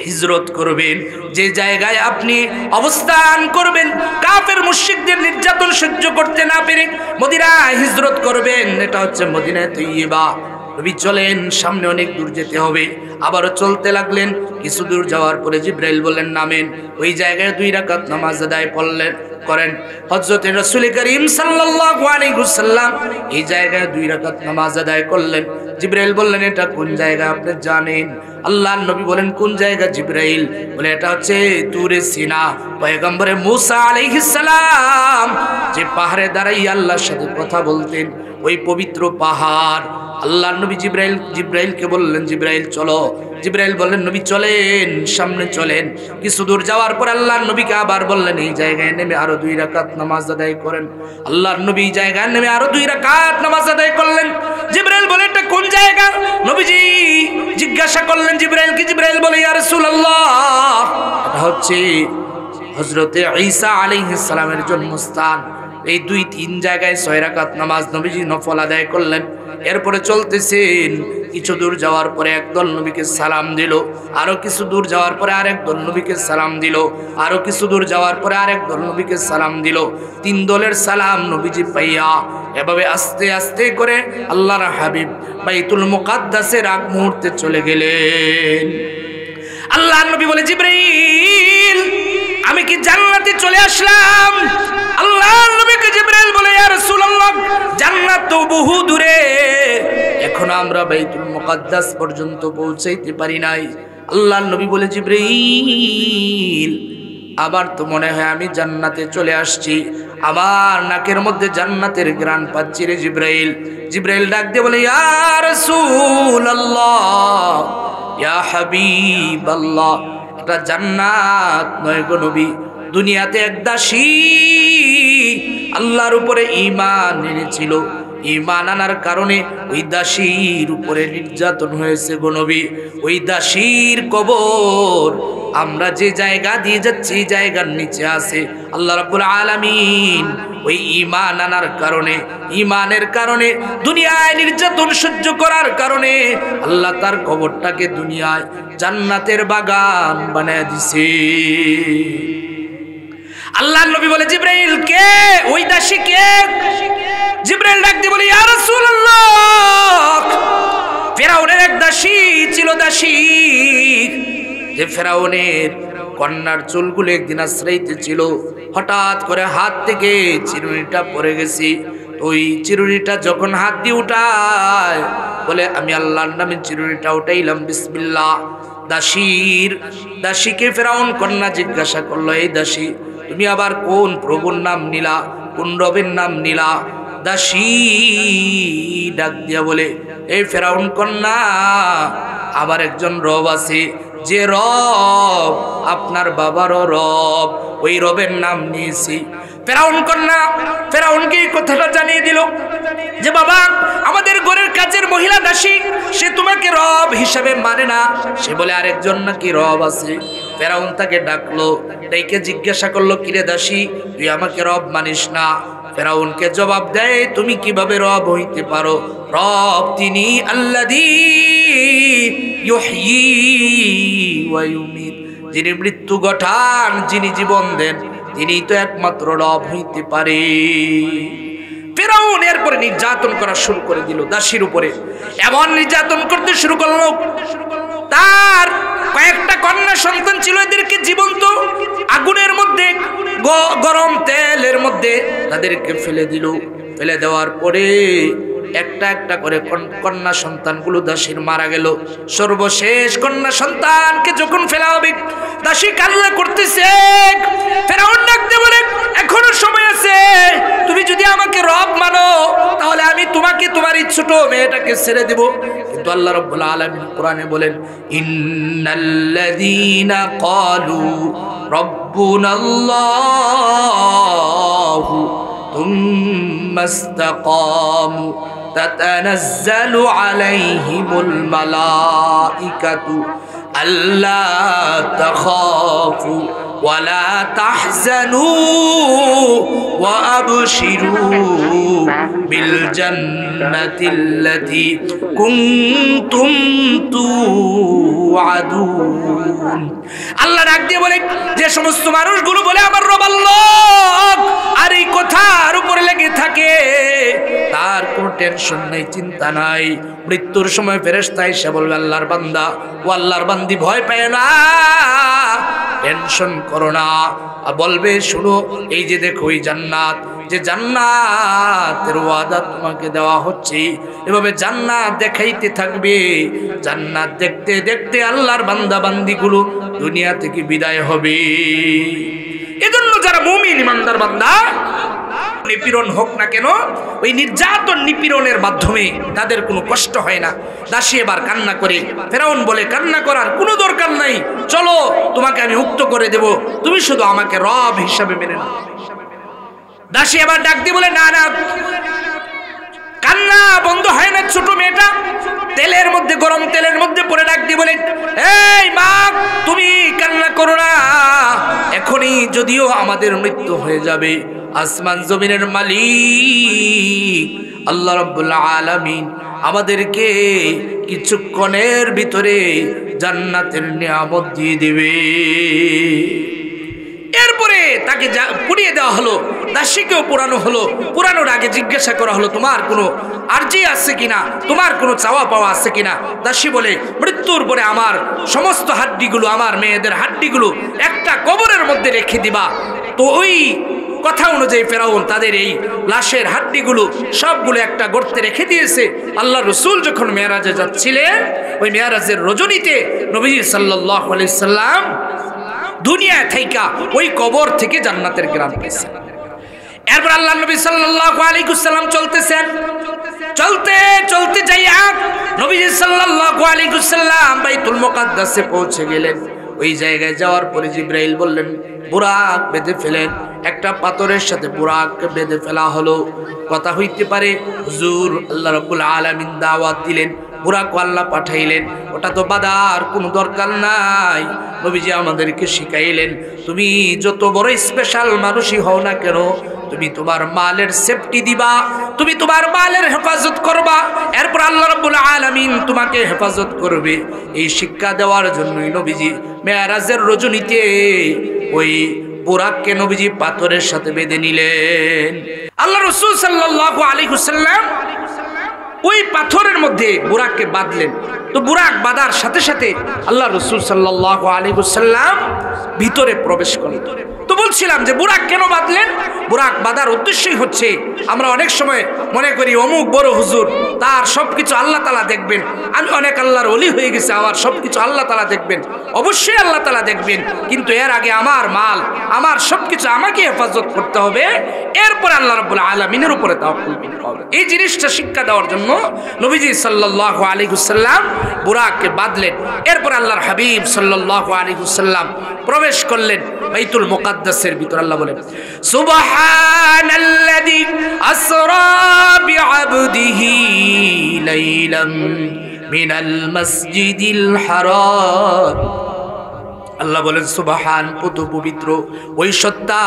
Speaker 1: হিজরত করবেন, যে জায়গায় আপনি অবস্থান করবেন, কাফের মুশরিকদের নির্যাতন সহ্য করতে না পেরে মদিনায় হিজরত করবেন, এটা হচ্ছে মদিনায়ে তৈয়বা। নবী চলেন, সামনে অনেক দূর যেতে হবে। আবারও চলতে লাগলেন। কিছু দূর যাওয়ার পরে জিবরাইল বললেন, নামেন। ওই জায়গায় 2 রাকাত নামাজ আদায় করেন। হযরত রাসূল করিম সাল্লাল্লাহু আলাইহি ওয়াসাল্লাম এই জায়গায় 2 রাকাত নামাজ আদায় করলেন। জিবরাইল বললেন, এটা কোন জায়গা আপনি জানেন? আল্লাহর নবী বলেন, কোন জায়গা জিবরাইল? বলে, এটা হচ্ছে তুরে সিনা। পয়গম্বরে মুসা আলাইহিস সালাম যে পাহাড়ে দাঁড়াইয়া আল্লাহর সাথে কথা বলতেন, ওই পবিত্র পাহাড়। আল্লাহর নবী জিবরাইলকে বললেন, জিবরাইল চলো। জিবরাইল বললেন, নবী চলেন, সামনে চলেন। কিছু দূর যাওয়ার পর আল্লাহর নবীকে আবার বললেন, এই জায়গায় নেমে আরো 2 রাকাত নামাজ আদায় করেন। আল্লাহর নবী এই জায়গায় নেমে আরো 2 রাকাত নামাজ আদায় করলেন। জিবরাইল বলে, এটা কোন জায়গা? নবীজি জিজ্ঞাসা করলেন জিবরাইলকে। জিবরাইল বলে, ইয়া রাসূলুল্লাহ, এটা হচ্ছে হযরতে ঈসা আলাইহিস সালামের জন্মস্থান। এই 2-3 জায়গায় 6 রাকাত নামাজ নবীজি নফল আদায় করলেন। এরপরে চলতেছেন। কিছু দূর যাওয়ার পরে একদল নবীকে সালাম দিল, আরো কিছু দূর যাওয়ার পরে আরেক দল নবীকে সালাম দিল, আরো কিছু দূর যাওয়ার পরে আরেক দল নবীকে সালাম দিল। 3 দলের সালাম নবীজি পাইয়া এভাবে আস্তে আস্তে করে আল্লাহর হাবিব বাইতুল মুকাদ্দাসের আগ মুহূর্তে চলে গেলেন। আল্লাহর নবী বলে, জিবরাইল, আমি কি জান্নাতে চলে আসলাম? আল্লাহর নবীকে জিবরাইল বলে, ইয়া রাসূলুল্লাহ, জান্নাত তো বহু দূরে, এখন আমরা বাইতুল মুকাদ্দাস পর্যন্ত পৌঁছাইতে পারি নাই। আল্লাহর নবী বলে, জিবরাইল, আমার তো মনে হয় আমি জান্নাতে চলে আসছি, আমার নাকের মধ্যে জান্নাতের ঘ্রাণ পাচ্ছি রে জিবরাইল। জিবরাইল ডাক দিয়ে বলে, ইয়া রাসূলুল্লাহ, ইয়া হাবিবাল্লাহ, এটা জান্নাত নয় গো নবী, দুনিয়াতে এক দাসী আল্লাহর উপরে ঈমান এনেছিল, ঈমান আনার কারণে ওই দাসীর উপরে নির্যাতন হয়েছে গো নবী। ওই দাসীর কবর আমরা যে জায়গা দিয়ে যাচ্ছি এই জায়গার নিচে আছে। আল্লাহ রাব্বুল আলামিন ওই ঈমান আনার কারণে, ঈমানের কারণে, দুনিয়ায় নির্যাতন সহ্য করার কারণে আল্লাহ তার কবরটাকে দুনিয়ায় জান্নাতের বাগান বানায় দিছে। আল্লাহর নবী বলে, জিবরাইল, কে ওই দাসী? কে? জিবরাইল ডাক দিয়ে বলে, ইয়া রাসূলুল্লাহ, ফেরাউনের এক দাসী ছিল, দাসী যে ফেরাউনের কন্যার চুলগুলো একদিন আশ্রাইতে ছিল, হঠাৎ করে হাত থেকে চিরুনিটা পড়ে গেছে। ওই চিরুনিটা যখন হাত দিয়ে উঠায়, বলে, আমি আল্লাহর নামে চিরুনিটা উঠাইলাম, বিসমিল্লাহ। দাসীকে ফেরাউন কন্যা জিজ্ঞাসা করলো, এই দাসী, তুমি আবার কোন প্রভুর নাম নিলা, কোন রবের নাম নিলা? দাসী ডাক দিয়া বলে, এই ফেরাউন কন্যা, আবার একজন রব আছে, যে রব আপনার বাবারও রব, ওই রবের নাম নিয়েছি। ফেরাউন কন্যা ফেরাউনকে এই কথাটা জানিয়ে দিল যে, বাবা, আমাদের ঘরের কাজের মহিলা দাসী, সে তোমাকে রব হিসাবে মানে না। সে বলে, আরেকজন নাকি রব আছে। ফেরাউন তাকে ডাকলো, ডেকে জিজ্ঞাসা করলো, কিরে দাসী, তুই আমাকে রব মানিস না? ফেরাউনকে জবাব দেয়, তুমি কিভাবে রব হইতে পারো? রব তিনি আল্লাযী ইউহয়ী ওয়া ইউমীত, যিনি মৃত্যু ঘটান, যিনি জীবন দেন, তিনিই তো একমাত্র রব হইতে পারে। ফেরাউন এরপরে নির্যাতন করা শুরু করে দিল দাসীর উপরে। এমন নির্যাতন করতে শুরু করলো, তার কয়েকটা কন্যা সন্তান ছিল, এদেরকে জীবন্ত আগুনের মধ্যে, গরম তেলের মধ্যে তাদেরকে ফেলে দিল। ফেলে দেওয়ার পরে একটা একটা করে কন্যা সন্তানগুলো দাসীর মারা গেল। সর্বশেষ কন্যা সন্তানকে যখন ফেলা হবে, দাসী কান্না করতেছে। ফেরাউন ডাকতে বলে, এখনো সময় আছে, তুমি যদি আমাকে রব মানো তাহলে আমি তোমাকে, তোমার এই ছোট মেয়েটাকে ছেড়ে দেব। কিন্তু আল্লাহ রাব্বুল আলামিন কোরআনে বলেন, ইন্নাল্লাযীনা ক্বালু রাব্বুনাল্লাহু থুম্মা ইসতাকামু তাতানাজ্জালু আলাইহিমুল মালাইকাতু আল্লা তাখাফু ওয়ালা তাহজানু ওয়া আবশিরু বিল জান্নাতিল্লাতী কুনতুম তুআদুন। আল্লাহ ডাক দিয়ে বলে, যে সমস্ত মানুষগুলো বলে আমার রব আল্লাহ আর এই কথার উপরে লেগে থাকে, তার কোনো টেনশন নাই, চিন্তা নাই। মৃত্যুর সময় ফেরেশতা এসে বলবে, আল্লাহর বান্দা ও আল্লাহর বান্দি ভয় পায় না, টেনশন করো না। আর বলবে, শুনো, এই যে দেখো এই জান্নাত, যে জান্নাতের ওয়াদা তোমাকে দেওয়া হচ্ছে, এভাবে জান্নাত দেখাইতে থাকবে। জান্নাত দেখতে দেখতে আল্লাহর বান্দা বান্দিগুলো দুনিয়া থেকে বিদায় হবে। এজন্য যারা মুমিন ইমানদার বান্দা, নিপীড়ন হোক না কেন, ওই নির্যাতন নিপীড়নের মাধ্যমে তাদের কোনো কষ্ট হয় না। দাসী এবার কান্না করে। ফেরাউন বলে, কান্না করার কোনো দরকার নাই, চলো তোমাকে আমি মুক্ত করে দেব, তুমি শুধু আমাকে রব হিসাবে মেনে নাও। দাসী এবার ডাক দিয়ে বলে, না না, কান্না বন্ধ হয় না। ছোট মেয়েটা তেলের মধ্যে, গরম তেলের মধ্যে পড়ে ডাক দিয়ে বলে, এই মা, তুমি কান্না করো না, এখনই যদিও আমাদের মৃত্যু হয়ে যাবে, আসমান জমিনের মালিক আল্লাহ রাব্বুল আলামিন আমাদেরকে কিছুক্ষণের ভিতরে জান্নাতের নিয়ামত দিয়ে দিবে। এরপরে তাকে পুড়িয়ে দেওয়া হলো, দাসীকেও পোড়ানো হলো। পোড়ানোর আগে জিজ্ঞাসা করা হলো, তোমার কোনো আরজি আছে কিনা, তোমার কোনো চাওয়া পাওয়া আছে কিনা? দাসী বলে, মৃত্যুর পরে আমার সমস্ত হাড্ডিগুলো, আমার মেয়েদের হাড্ডিগুলো একটা কবরের মধ্যে রেখে দিবা। তো ওই কথা অনুযায়ী ফেরাউন তাদের এই লাশের হাড্ডিগুলো সবগুলো একটা গর্তে রেখে দিয়েছে। আল্লাহ রাসূল যখন মেরাজে যাচ্ছিলেন, ওই মেরাজের রজনীতে নবীজি সাল্লাল্লাহু আলাইহি সাল্লাম দুনিয়া থেকে ওই কবর থেকে জান্নাতের গ্রাম পেয়েছেন। এরপর আল্লাহ নবী সাল্লাল্লাহু আলাইহি ওয়াসাল্লাম চলতেছেন, চলতে চলতে যাইয়া নবীজি সাল্লাল্লাহু আলাইহি ওয়াসাল্লাম বাইতুল মুকাদ্দাসে পৌঁছে গেলেন। ওই জায়গায় যাওয়ার পরে জিবরাইল বললেন, বুরাক বেঁধে ফেলেন। একটা পাথরের সাথে বুরাককে বেঁধে ফেলা হলো। কথা হইতে পারে হুজুর আল্লাহ রাব্বুল আলামিন দাওয়াত দিলেন, বুরাক আল্লাহ পাঠাইলেন, ওটা তো বাঁধার কোনো দরকার নাই। নবীজি আমাদেরকে শিখাইলেন, তুমি যত বড় স্পেশাল মানুষই হও না কেন, তুমি তোমার মালের সেফটি দিবা, তুমি তোমার মালের হেফাজত করবা, এরপর আল্লাহ রাব্বুল আলামিন তোমাকে হেফাজত করবে। এই শিক্ষা দেওয়ার জন্যই নবীজি মেরাজের রজনীতে ওই বুরাককে নবীজি পাথরের সাথে বেঁধে নিলেন। আল্লাহ রাসূল সাল্লাল্লাহু আলাইহি ওয়াসাল্লাম ওই পাথরের মধ্যে বুরাককে বাঁধলেন। তো বুরাক বাঁধার সাথে সাথে আল্লাহ রাসূল সাল্লাল্লাহু আলাইহি ওয়াসাল্লাম ভিতরে প্রবেশ করলেন। তো বলছিলাম যে বুরাক কেন বাঁধলেন? বুরাক বাঁধার উদ্দেশ্যই হচ্ছে, আমরা অনেক সময় মনে করি অমুক বড় হুজুর, তার সবকিছু আল্লাহ তাআলা দেখবেন, আমি অনেক আল্লাহর ওলি হয়ে গেছে, আমার সবকিছু আল্লাহ তাআলা দেখবেন। অবশ্যই আল্লাহ তাআলা দেখবেন, কিন্তু এর আগে আমার মাল, আমার সবকিছু আমাকে হেফাজত করতে হবে, এরপর আল্লাহ রাব্বুল আলামিনের উপরে তাওয়াক্কুল করতে হবে। এই জিনিসটা শিক্ষা দেওয়ার জন্য নবীজি সাল্লাল্লাহু আলাইহি ওয়াসাল্লাম বুরাককে বাঁধলেন। এরপর আল্লাহর হাবিব সাল্লাল্লাহু আলাইহি ওয়াসাল্লাম প্রবেশ করলেন বাইতুল মুকাদ্দাসের ভিতর। আল্লাহ বলেন, সুবহানাল্লাযী আসরা বিআবদিহি লাইলাম মিনাল মাসজিদিল হারাম আল্লাহ বলেন সুবহান, কত পবিত্র ওই সত্তা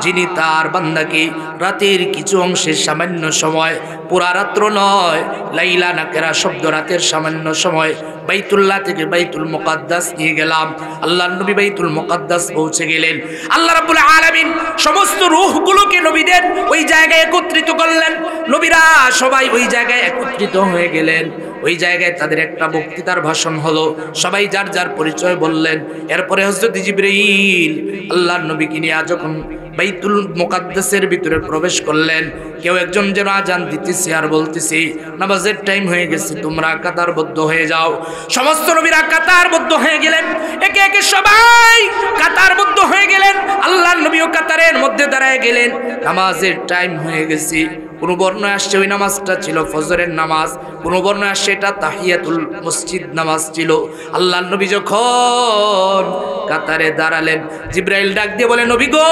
Speaker 1: যিনি তার বান্দাকে রাতের কিছু অংশে সামান্য সময়, পুরা রাত্র নয়, লাইলা নাকেরা শব্দ রাতের সামান্য সময় বাইতুল্লাহ থেকে বাইতুল মুকাদ্দাস নিয়ে গেলাম। আল্লাহর নবী বাইতুল মুকাদ্দাস পৌঁছে গেলেন। আল্লাহ রাব্বুল আলামিন সমস্ত রূহগুলোকে নবীদের ওই জায়গায় একত্রিত করলেন। নবীরা সবাই ওই জায়গায় একত্রিত হয়ে গেলেন। ওই জায়গায় তাদের একটা বক্তৃতার ভাষণ হলো, সবাই যার যার পরিচয় বললেন। এরপরে হযরত জিবরাইল আল্লাহর নবীকে নিয়ে যখন বাইতুল মুকাদ্দাসের ভিতরে প্রবেশ করলেন, কেউ একজন যেন আজান দিতেছে আর বলতেছে নামাজের টাইম হয়ে গেছে, তোমরা কাতারবদ্ধ হয়ে যাও। সমস্ত নবীরা কাতারবদ্ধ হয়ে গেলেন, একে একে সবাই কাতারবদ্ধ হয়ে গেলেন। আল্লাহর নবীও কাতারের মধ্যে দাঁড়ায় গেলেন। নামাজের টাইম হয়ে গেছে। কোন বর্ণনায় আসছে ওই নামাজটা ছিল ফজরের নামাজ, কোন বর্ণনায় আসছে এটা তাহিয়াতুল মসজিদ নামাজ ছিল। আল্লাহর নবী যখন কাতারে দাঁড়ালেন, জিবরাইল ডাক দিয়ে বলে, নবী গো,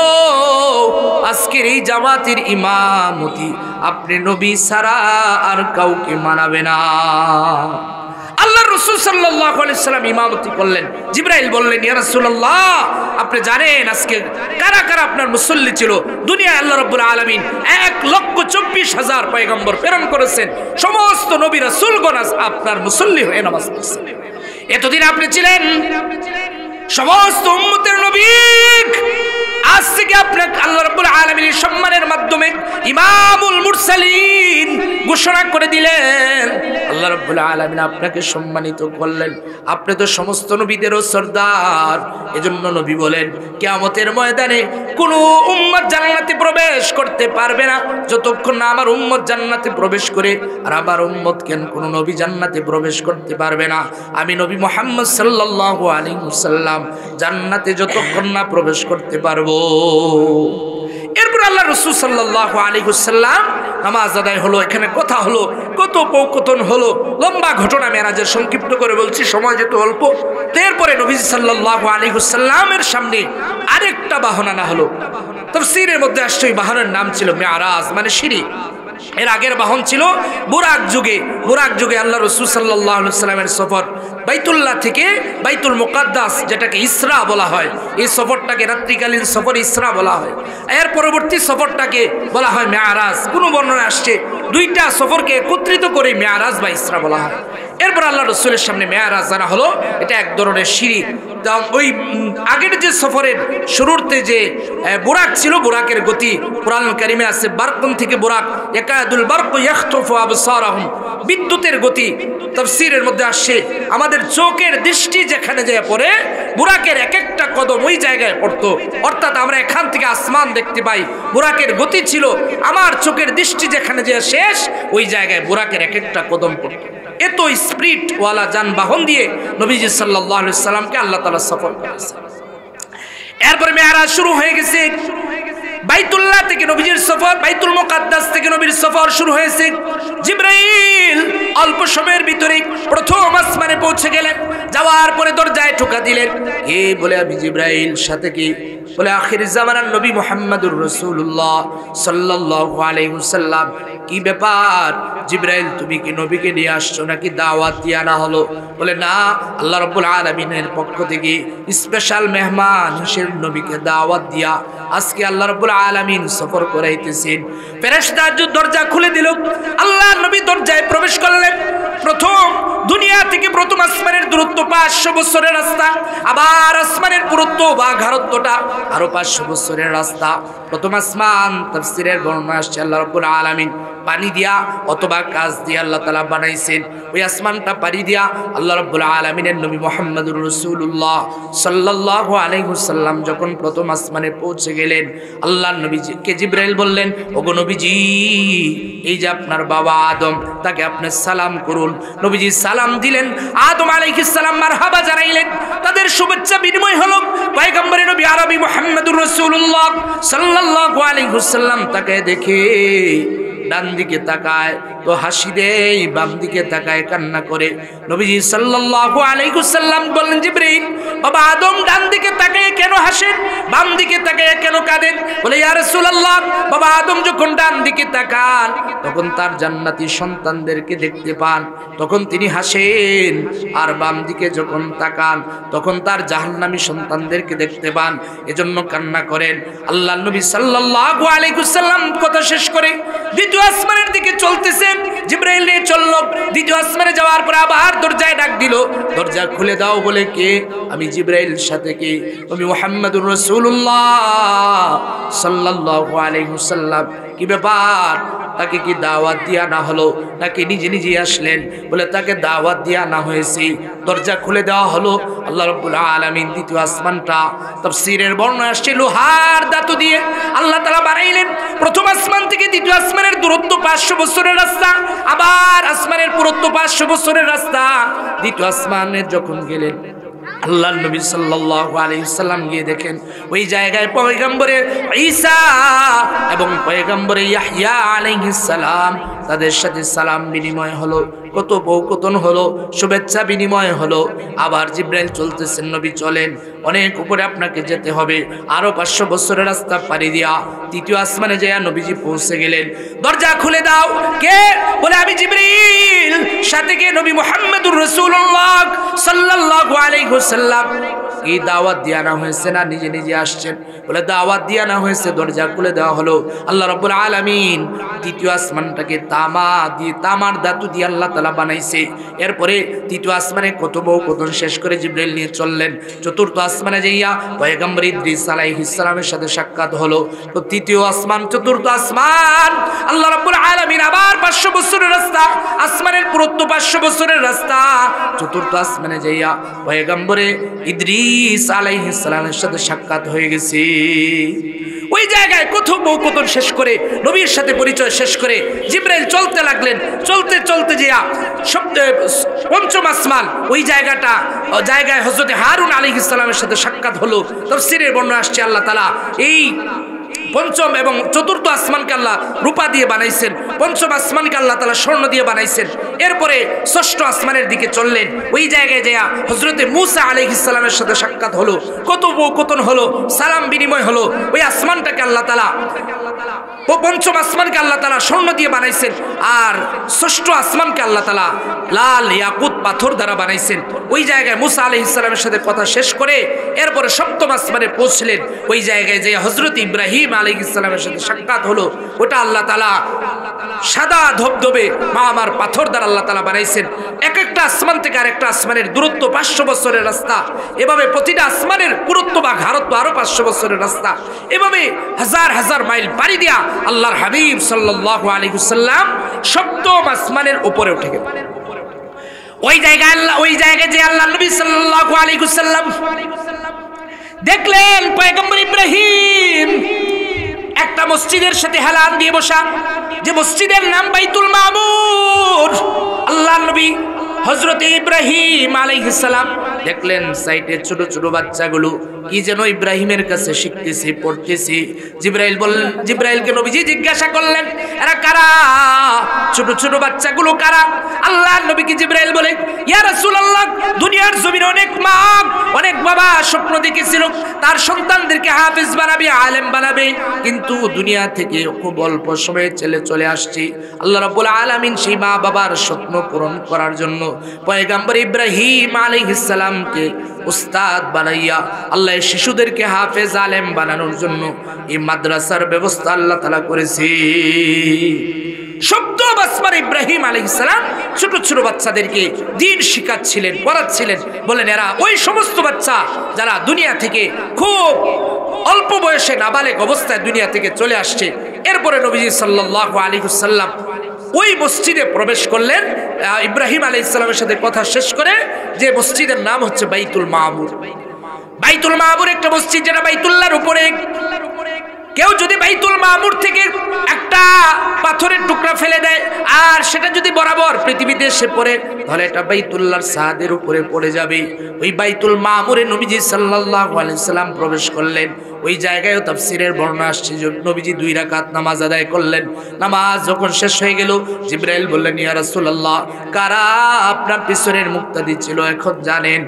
Speaker 1: আজকের এই জামাতের ইমামতি আপনি নবী ছাড়া আর কাউকে মানাবে না। আল্লাহর রাসূল সাল্লাল্লাহু আলাইহি সাল্লাম ইমামতি করলেন। জিবরাইল বললেন, ইয়া রাসূলুল্লাহ, আপনি জানেন আজকে কারা কারা আপনার মুসল্লি ছিল? দুনিয়ায় আল্লাহ রাব্বুল আলামিন 1,24,000 পয়গম্বর প্রেরণ করেছেন। সমস্ত নবী রাসূলগণ আপনার মুসল্লি হয়ে নামাজ পড়ছেন। এতদিন আপনি ছিলেন সমস্ত উম্মতের নবী, আজ থেকে আপনাকে আল্লাহ রাব্বুল আলামিনের সম্মানের মাধ্যমে ইমামুল মুরসালিন ঘোষণা করে দিলেন। আল্লাহ রাব্বুল আলামিন আপনাকে সম্মানিত করলেন। আপনি তো সমস্ত নবীদেরও সরদার। এজন্য নবী বলেন, কিয়ামতের ময়দানে কোনো উম্মত জান্নাতে প্রবেশ করতে পারবে না যতক্ষণ না আমার উম্মত জান্নাতে প্রবেশ করে। আর আমার উম্মত কেন কোনো নবী জান্নাতে প্রবেশ করতে পারবে না? আমি নবী মুহাম্মদ সাল্লাল্লাহু আলাইহি ওয়াসাল্লাম জান্নাতে যতক্ষণ না প্রবেশ করতে পারবো। এরপর আল্লাহ রাসূল সাল্লাল্লাহু আলাইহি ওয়াসাল্লাম নামাজ আদায় হলো। এখানে কথা হলো, কত পৌকথন হলো, লম্বা ঘটনা। মেরাজের সংক্ষিপ্ত করে বলছি, সময় যেহেতু অল্প। এরপরে নবী সাল্লাল্লাহু আলাইহি ওয়াসাল্লামের সামনে আরেকটা বাহন আনা হলো। তাফসীরের মধ্যে আসছে ওই বাহনের নাম ছিল মেরাজ, মানে সিঁড়ি। এর আগের বাহন ছিল বুরাক যুগে। বুরাক যুগে আল্লাহ রাসূল সাল্লাল্লাহু আলাইহি ওয়াসাল্লামের সফর বাইতুল্লাহ থেকে বাইতুল মুকাদ্দাস, যেটাকে ইসরা বলা হয়, এই সফরটাকে রাত্রিকালীন সফর ইসরা বলা হয়। এর পরবর্তী সফরটাকে বলা হয় মেরাজ। কোনো বর্ণনায় আসছে দুইটা সফরকে একত্রিত করে মেরাজ বা ইসরা বলা হয়। এরপর আল্লাহ রাসূলের সামনে মেরাজ আনা হলো। এটা এক ধরনের সিঁড়ি। ওই আগের যে সফরের শুরুতে যে বুরাক ছিল, বুরাকের গতি কুরআন কারীমে আছে, বারকুন থেকে বুরাক, ইয়াকাদুল বারকু ইয়াখতুফু আবসারাহুম, বিদ্যুতের গতি। তাফসীরের মধ্যে আসছে আমাদের চোখের দৃষ্টি যেখানে যায় পড়ে, বুরাকের এক একটা কদম ওই জায়গায় পড়তো। অর্থাৎ আমরা এখান থেকে আসমান দেখতে পাই। বুরাকের গতি ছিল আমার চোখের দৃষ্টি যেখানে যায় শেষ, ওই জায়গায় বুরাকের এক একটা কদম পড়তো। এত স্পিড ওয়ালা যানবাহন দিয়ে নবীজি সাল্লাল্লাহু আলাইহি সাল্লামকে আল্লাহ তাআলা সফর করেছেন। এরপর মেরাজ শুরু হয়ে গেছে। বাইতুল্লাহ থেকে নবীজির সফর, বাইতুল মুকাদ্দাস থেকে নবীর সফর শুরু হয়েছে। জিবরাইল অল্প সময়ের ভিতরে প্রথম আসমানে পৌঁছে গেলেন। যাওয়ার পরে দরজায় ঠোকা দিলেন। কে বলে, আমি জিবরাইল। সাথে কি বলে, আখির জামানার নবী মুহাম্মদুর রাসূলুল্লাহ সাল্লাল্লাহু আলাইহি ওয়াসাল্লাম। কি ব্যাপার জিবরাইল, তুমি কি নবীকে নিয়ে আসছো নাকি দাওয়াত দিয়ে আনা হলো? বলে, না, আল্লাহ রাব্বুল আলামিনের পক্ষ থেকে স্পেশাল মেহমান হিসেবে নবীকে দাওয়াত দিয়া আজকে আল্লাহ রাব্বুল আলামিন সফর করাইতেছেন। ফেরেশতা দরজা খুলে দিল। আল্লাহর নবী দরজায় প্রবেশ করলেন। প্রথম দুনিয়া থেকে প্রথম আসমানের দূরত্ব 500 বছরের রাস্তা। আবার আসমানের পুরুত্ব বা ঘারত্বটা আরো 500 বছরের রাস্তা। প্রথম আসমান তাফসীরের বর্ণনা আসছে আল্লাহ রাব্বুল আলামিন পানি দিয়া অথবা কাজ দিয়ে আল্লাহ তাআলা বানাইছেন। ওই আসমানটা পানি দিয়া আল্লাহ রাব্বুল আলামিনের নবী মুহাম্মদুর রাসূলুল্লাহ সাল্লাল্লাহু আলাইহি ওয়াসাল্লাম যখন প্রথম আসমানে পৌঁছে গেলেন, আল্লাহর নবীকে জিবরাইল বললেন, ওগো নবীজি, এই যে আপনার বাবা আদম, তাকে আপনি সালাম করুন। নবীজি সালাম দিলেন। আদম আলাইহিস সালাম মারহাবা জানাইলেন। তাদের শুভেচ্ছা বিনিময় হলো। পয়গম্বরের নবী আরবি মুহাম্মদুর রাসূলুল্লাহ সাল্লাল্লাহু আলাইহি ওয়াসাল্লাম তাকে দেখে ডান দিকে তাকায় তো হাসি দেয়, বাম দিকে তাকায় কান্না করে। নবীজি সাল্লাল্লাহু আলাইহি ওয়াসাল্লাম বললেন, জিবরাইল, বাবা আদম ডান দিকে তাকায় কেন হাসেন, বাম দিকে তাকায় কেন কাঁদেন? বলে ইয়া রাসূলুল্লাহ, বাবা আদম যখন ডান দিকে তাকান তখন তার জান্নাতি সন্তানদেরকে দেখতে পান, তখন তিনি হাসেন, আর বাম দিকে যখন তাকান তখন তার জাহান্নামী সন্তানদেরকে দেখতে পান, এজন্য কান্না করেন। আল্লাহর নবী সাল্লাল্লাহু আলাইহি ওয়াসাল্লাম কথা শেষ করে দ্বিতীয় আসমানের দিকে চলতেছেন। জিবরাইল নিয়ে চলল, দ্বিতীয় আসমানে যাওয়ার পর আবার দরজায় ডাক দিল, দরজা খুলে দাও। বলে কে? আমি জিবরাইল। সাথে কে? আমি মুহাম্মদুর রাসূলুল্লাহ সাল্লাল্লাহু আলাইহি ওয়াসাল্লাম। কি ব্যাপার? তাকে কি দাওয়াত দিয়া না হলো নাকি নিজে নিজে আসলেন? বলে তাকে দাওয়াত দিয়া না হয়েছে, দরজা খুলে দেওয়া হলো। আল্লাহ রাব্বুল আলামিন দ্বিতীয় আসমানটা তাফসীরের বর্ণনা আসছে লোহার ধাতু দিয়ে আল্লাহ তাআলা বানাইলেন। প্রথম আসমান থেকে দ্বিতীয় আসমানের দূরত্ব 500 বছরের রাস্তা, আবার আসমানের পুরুত্ব 500 বছরের রাস্তা। দ্বিতীয় আসমানে যখন গেলেন আল্লাহর নবী সাল্লাল্লাহু আলাইহি সাল্লাম গিয়ে দেখেন ওই জায়গায় পয়গম্বরে ঈসা এবং পয়গম্বরে ইয়াহইয়া আলাইহিস সালাম, তাদের সাথে সালাম বিনিময় হলো, কথোপকথন হলো, শুভেচ্ছা বিনিময় হলো। আবার জিবরাইল চলতেছেন, নবী চলেন, অনেক উপরে আপনাকে যেতে হবে, আরো 500 বছরের রাস্তা পাড়ি দিয়া তৃতীয় আসমানে যায় নবীজি পৌঁছে গেলেন। দরজা খুলে দাও। কে? বলে আমি জিবরাইল। সাথে কে? নবী মুহাম্মদুর রাসূলুল্লাহ সাল্লাল্লাহু আলাইহি ওয়াসাল্লাম। কি দাওয়াত দিয়া না হয়েছে না নিজে নিজে আসছেন? বলে দাওয়াত দিয়া না হয়েছে, দরজা খুলে দেওয়া হলো। আল্লাহ রাব্বুল আলামিন তৃতীয় আসমানটাকে তামার ধাতু দিয়ে আল্লাহ তাআলা বানাইছে। এরপরে তৃতীয় আসমানে কথোপকথন শেষ করে জিবরাইল নিয়ে চললেন। চতুর্থ আসমানে যাইয়া পয়গম্বর ইদ্রিস আলাইহিস সালামের সাথে সাক্ষাৎ হলো। তো তৃতীয় আসমান, চতুর্থ আসমান, আল্লাহ রাব্বুল আলামিন আবার 500 বছরের রাস্তা, আসমানের পুরুত্ব 500 বছরের রাস্তা। চতুর্থ আসমানে যাইয়া পয়গম্বরে ইদ্রিস আলাইহিস সালামের সাথে সাক্ষাৎ হয়ে গেছে। ওই জায়গায় কথোপকথন শেষ করে নবীর সাথে পরিচয় শেষ করে জিবরাইল চলতে লাগলেন। চলতে চলতে যেয়া পঞ্চম আসমান, ওই জায়গায় হযরত হারুন আলাইহিস সালামের সাথে সাক্ষাৎ হলো। তাফসীরের বর্ণনা আসছে আল্লাহ তাআলা এই পঞ্চম এবং চতুর্থ আসমানকে আল্লাহ রূপা দিয়ে বানাইছেন, পঞ্চম আসমানকে আল্লাহ তাআলা স্বর্ণ দিয়ে বানাইছেন। এরপরে ষষ্ঠ আসমানের দিকে চললেন। ওই জায়গায় যায়া হযরতে মূসা আলাইহিস সালামের সাথে সাক্ষাৎ হলো, কথোপকথন হলো, সালাম বিনিময় হলো। ওই আসমানটাকে আল্লাহ তাআলা, পঞ্চম আসমানকে আল্লাহ তাআলা স্বর্ণ দিয়ে বানাইছেন, আর ষষ্ঠ আসমানকে আল্লাহ তাআলা লাল ইয়াকুত পাথর দ্বারা বানাইছেন। ওই জায়গায় মূসা আলাইহিস সালামের সাথে কথা শেষ করে এরপরে সপ্তম আসমানে পৌঁছলেন। ওই জায়গায় যে হযরত ইব্রাহিম আলাইহিস সালামের সাথে সাক্ষাৎ হলো, ওটা আল্লাহ তাআলা সাদা ধবধবে মামার পাথর দ্বারা আল্লাহ তাআলা বানাইছেন। এক একটা আসমান থেকে আরেকটা আসমানের দূরত্ব 500 বছরের রাস্তা। এভাবে প্রতিটা আসমানের পুরুত্ব বা ঘারত্ব আরো 500 বছরের রাস্তা। এভাবে হাজার হাজার মাইল পাড়ি দিয়া আল্লাহর হাবিব সাল্লাল্লাহু আলাইহি ওয়াসাল্লাম সপ্তম আসমানের উপরে উঠে গেলেন। ওই জায়গায় যে আল্লাহর নবী সাল্লাল্লাহু আলাইহি ওয়াসাল্লাম দেখলেন পয়গম্বর ইব্রাহিম একটা মসজিদের সাথে হেলান দিয়ে বসা, যে মসজিদের নাম বাইতুল মামুর। আল্লাহর নবী হযরত ইব্রাহিম আলাইহিস সালাম দেখলেন সাইডে ছোট ছোট বাচ্চাগুলো কি যেন ইব্রাহিমের কাছে শিখতেছে, পড়তেছে। জিবরাইলকে নবীজি জিজ্ঞাসা করলেন, এরা কারা? ছোট ছোট বাচ্চাগুলো কারা? আল্লাহর নবীকে জিবরাইল বলে, ইয়া রাসূলুল্লাহ, দুনিয়ার জমিনে অনেক মা অনেক বাবা স্বপ্ন দেখেছিল তার সন্তানদেরকে হাফেজ বানাবে, আলেম বানাবে, কিন্তু দুনিয়া থেকে খুব অল্প সময়ে চলে আসছে। আল্লাহ রাব্বুল আলামিন সেই মা বাবার স্বপ্ন পূরণ করার জন্য পয়গম্বর ইব্রাহিম আলাইহিস সালামকে উস্তাদ বানাইয়া আল্লাহ শিশুদেরকে হাফেজ আলেম বানানোর জন্য এই মাদ্রাসার ব্যবস্থা আল্লাহ তাআলা করেছে। সপ্তম আসমানে ইব্রাহিম আলাইহিস সালাম ছোট ছোট বাচ্চাদেরকে দ্বীন শিখাচ্ছিলেন, পড়াচ্ছিলেন। বলেন এরা ওই সমস্ত বাচ্চা যারা দুনিয়া থেকে খুব অল্প বয়সে নাবালেগ অবস্থায় দুনিয়া থেকে চলে আসছে। এরপরে নবীজি সাল্লাল্লাহু আলাইহি ওয়াসাল্লাম ওই মসজিদে প্রবেশ করলেন ইব্রাহিম আলাইহিস সালামের সাথে কথা শেষ করে, যে মসজিদের নাম হচ্ছে বাইতুল মামুর। বাইতুল মামুর একটা মসজিদ যেটা বাইতুল্লাহর উপরে। কেউ যদি বাইতুল মামুর থেকে একটা পাথরের টুকরা ফেলে দেয় আর সেটা যদি বরাবর পৃথিবীতে এসে পড়ে, তাহলে এটা বাইতুল্লাহর ছাদের উপরে পড়ে যাবে। ওই বাইতুল মামুরে নবীজি সাল্লাল্লাহু আলাইহি সাল্লাম প্রবেশ করলেন। ওই জায়গায়ও তাফসীরের বর্ণনা আসছে যে নবীজি 2 রাকাত নামাজ আদায় করলেন। নামাজ যখন শেষ হয়ে গেল, জিবরাইল বললেন, ইয়া রাসূলুল্লাহ, কারা আপনার পিছনের মুক্তাদি ছিল এখন জানেন?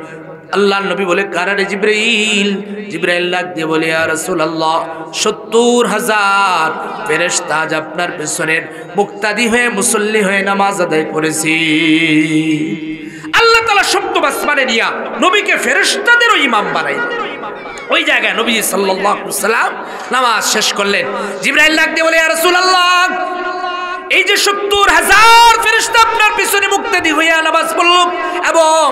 Speaker 1: আল্লাহর নবী বলে কারারে জিবরাইল। জিবরাইল ডাক দিয়ে বলে ইয়া রাসূলুল্লাহ ৭০,০০০ ফেরেশতা আজ আপনার পেছনের মুক্তাদি হয়ে মুসল্লি হয়ে নামাজ আদায় করেছি। আল্লাহ তাআলা সপ্তম আসমানে নিয়া নবীকে ফেরেশতাদেরও ইমাম বানাই। ওই জায়গায় নবী সাল্লাল্লাহু আলাইহি ওয়াসাল্লাম নামাজ শেষ করলেন। জিবরাইল ডাক দিয়ে বলে ইয়া রাসূলুল্লাহ এই যে ৭০,০০০ ফেরেশতা আপনার পিছনে মুক্তাদি হইয়া নামাজ পড়ল এবং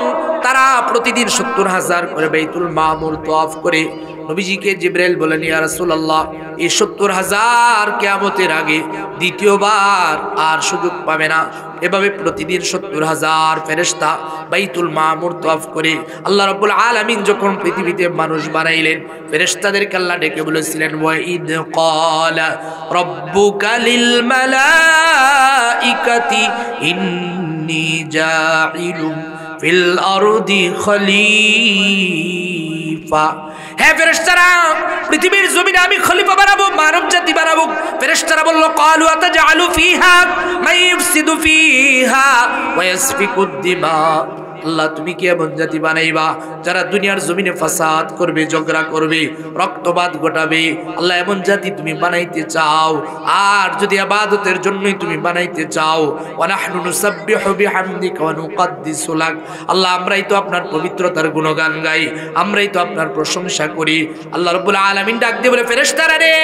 Speaker 1: তারা প্রতিদিন ৭০,০০০ করে বাইতুল মামুর তওয়াফ করে, নবীজিকে জিবরাইল বলেন ইয়া রাসূলুল্লাহ এই ৭০,০০০ কিয়ামতের আগে দ্বিতীয়বার আর সুযোগ পাবে না। এভাবে প্রতিদিন ৭০,০০০ ফেরেশতা বাইতুল মামুর তওয়াফ করে আল্লাহ রাব্বুল আলামিন যখন পৃথিবীতে মানুষ বানাইলেন, ফেরেশতাদেরকে আল্লাহ ডেকে বলেছিলেন ওয়া ইদ ক্বালা রাব্বুকা লিল মালাইকাতি ইন্নী জাইলুম ফিল আরদি খলিফা। হ্যাঁ ফেরেশতারা, পৃথিবীর জমিনে আমি খলিফা বানাবো, মানব জাতি বানাবো। ফেরেশতারা বলল ক্বালু আতাজআলু ফিহা মান ইফসিদু ফিহা ওয়া ইয়াসফিকুদ দিমা। আল্লাহ তুমি কি এমন জাতি বানাইবা যারা দুনিয়ার জমিনে ফাসাদ করবে, ঝগড়া করবে, রক্তপাত ঘটাবে? আল্লাহ এমন জাতি তুমি বানাইতে চাও, আর যদি ইবাদতের জন্যই তুমি বানাইতে চাও ওয়া নাহনু নুসাব্বিহু বিহামদিকা ওয়া নুকদ্দিসু লাক। আল্লাহ আমরাই তো আপনার পবিত্রতার গুণগান গাই, আমরাই তো আপনার প্রশংসা করি। আল্লাহ রাব্বুল আলামিন ডাক দিয়ে বলে ফেরেশতারা রে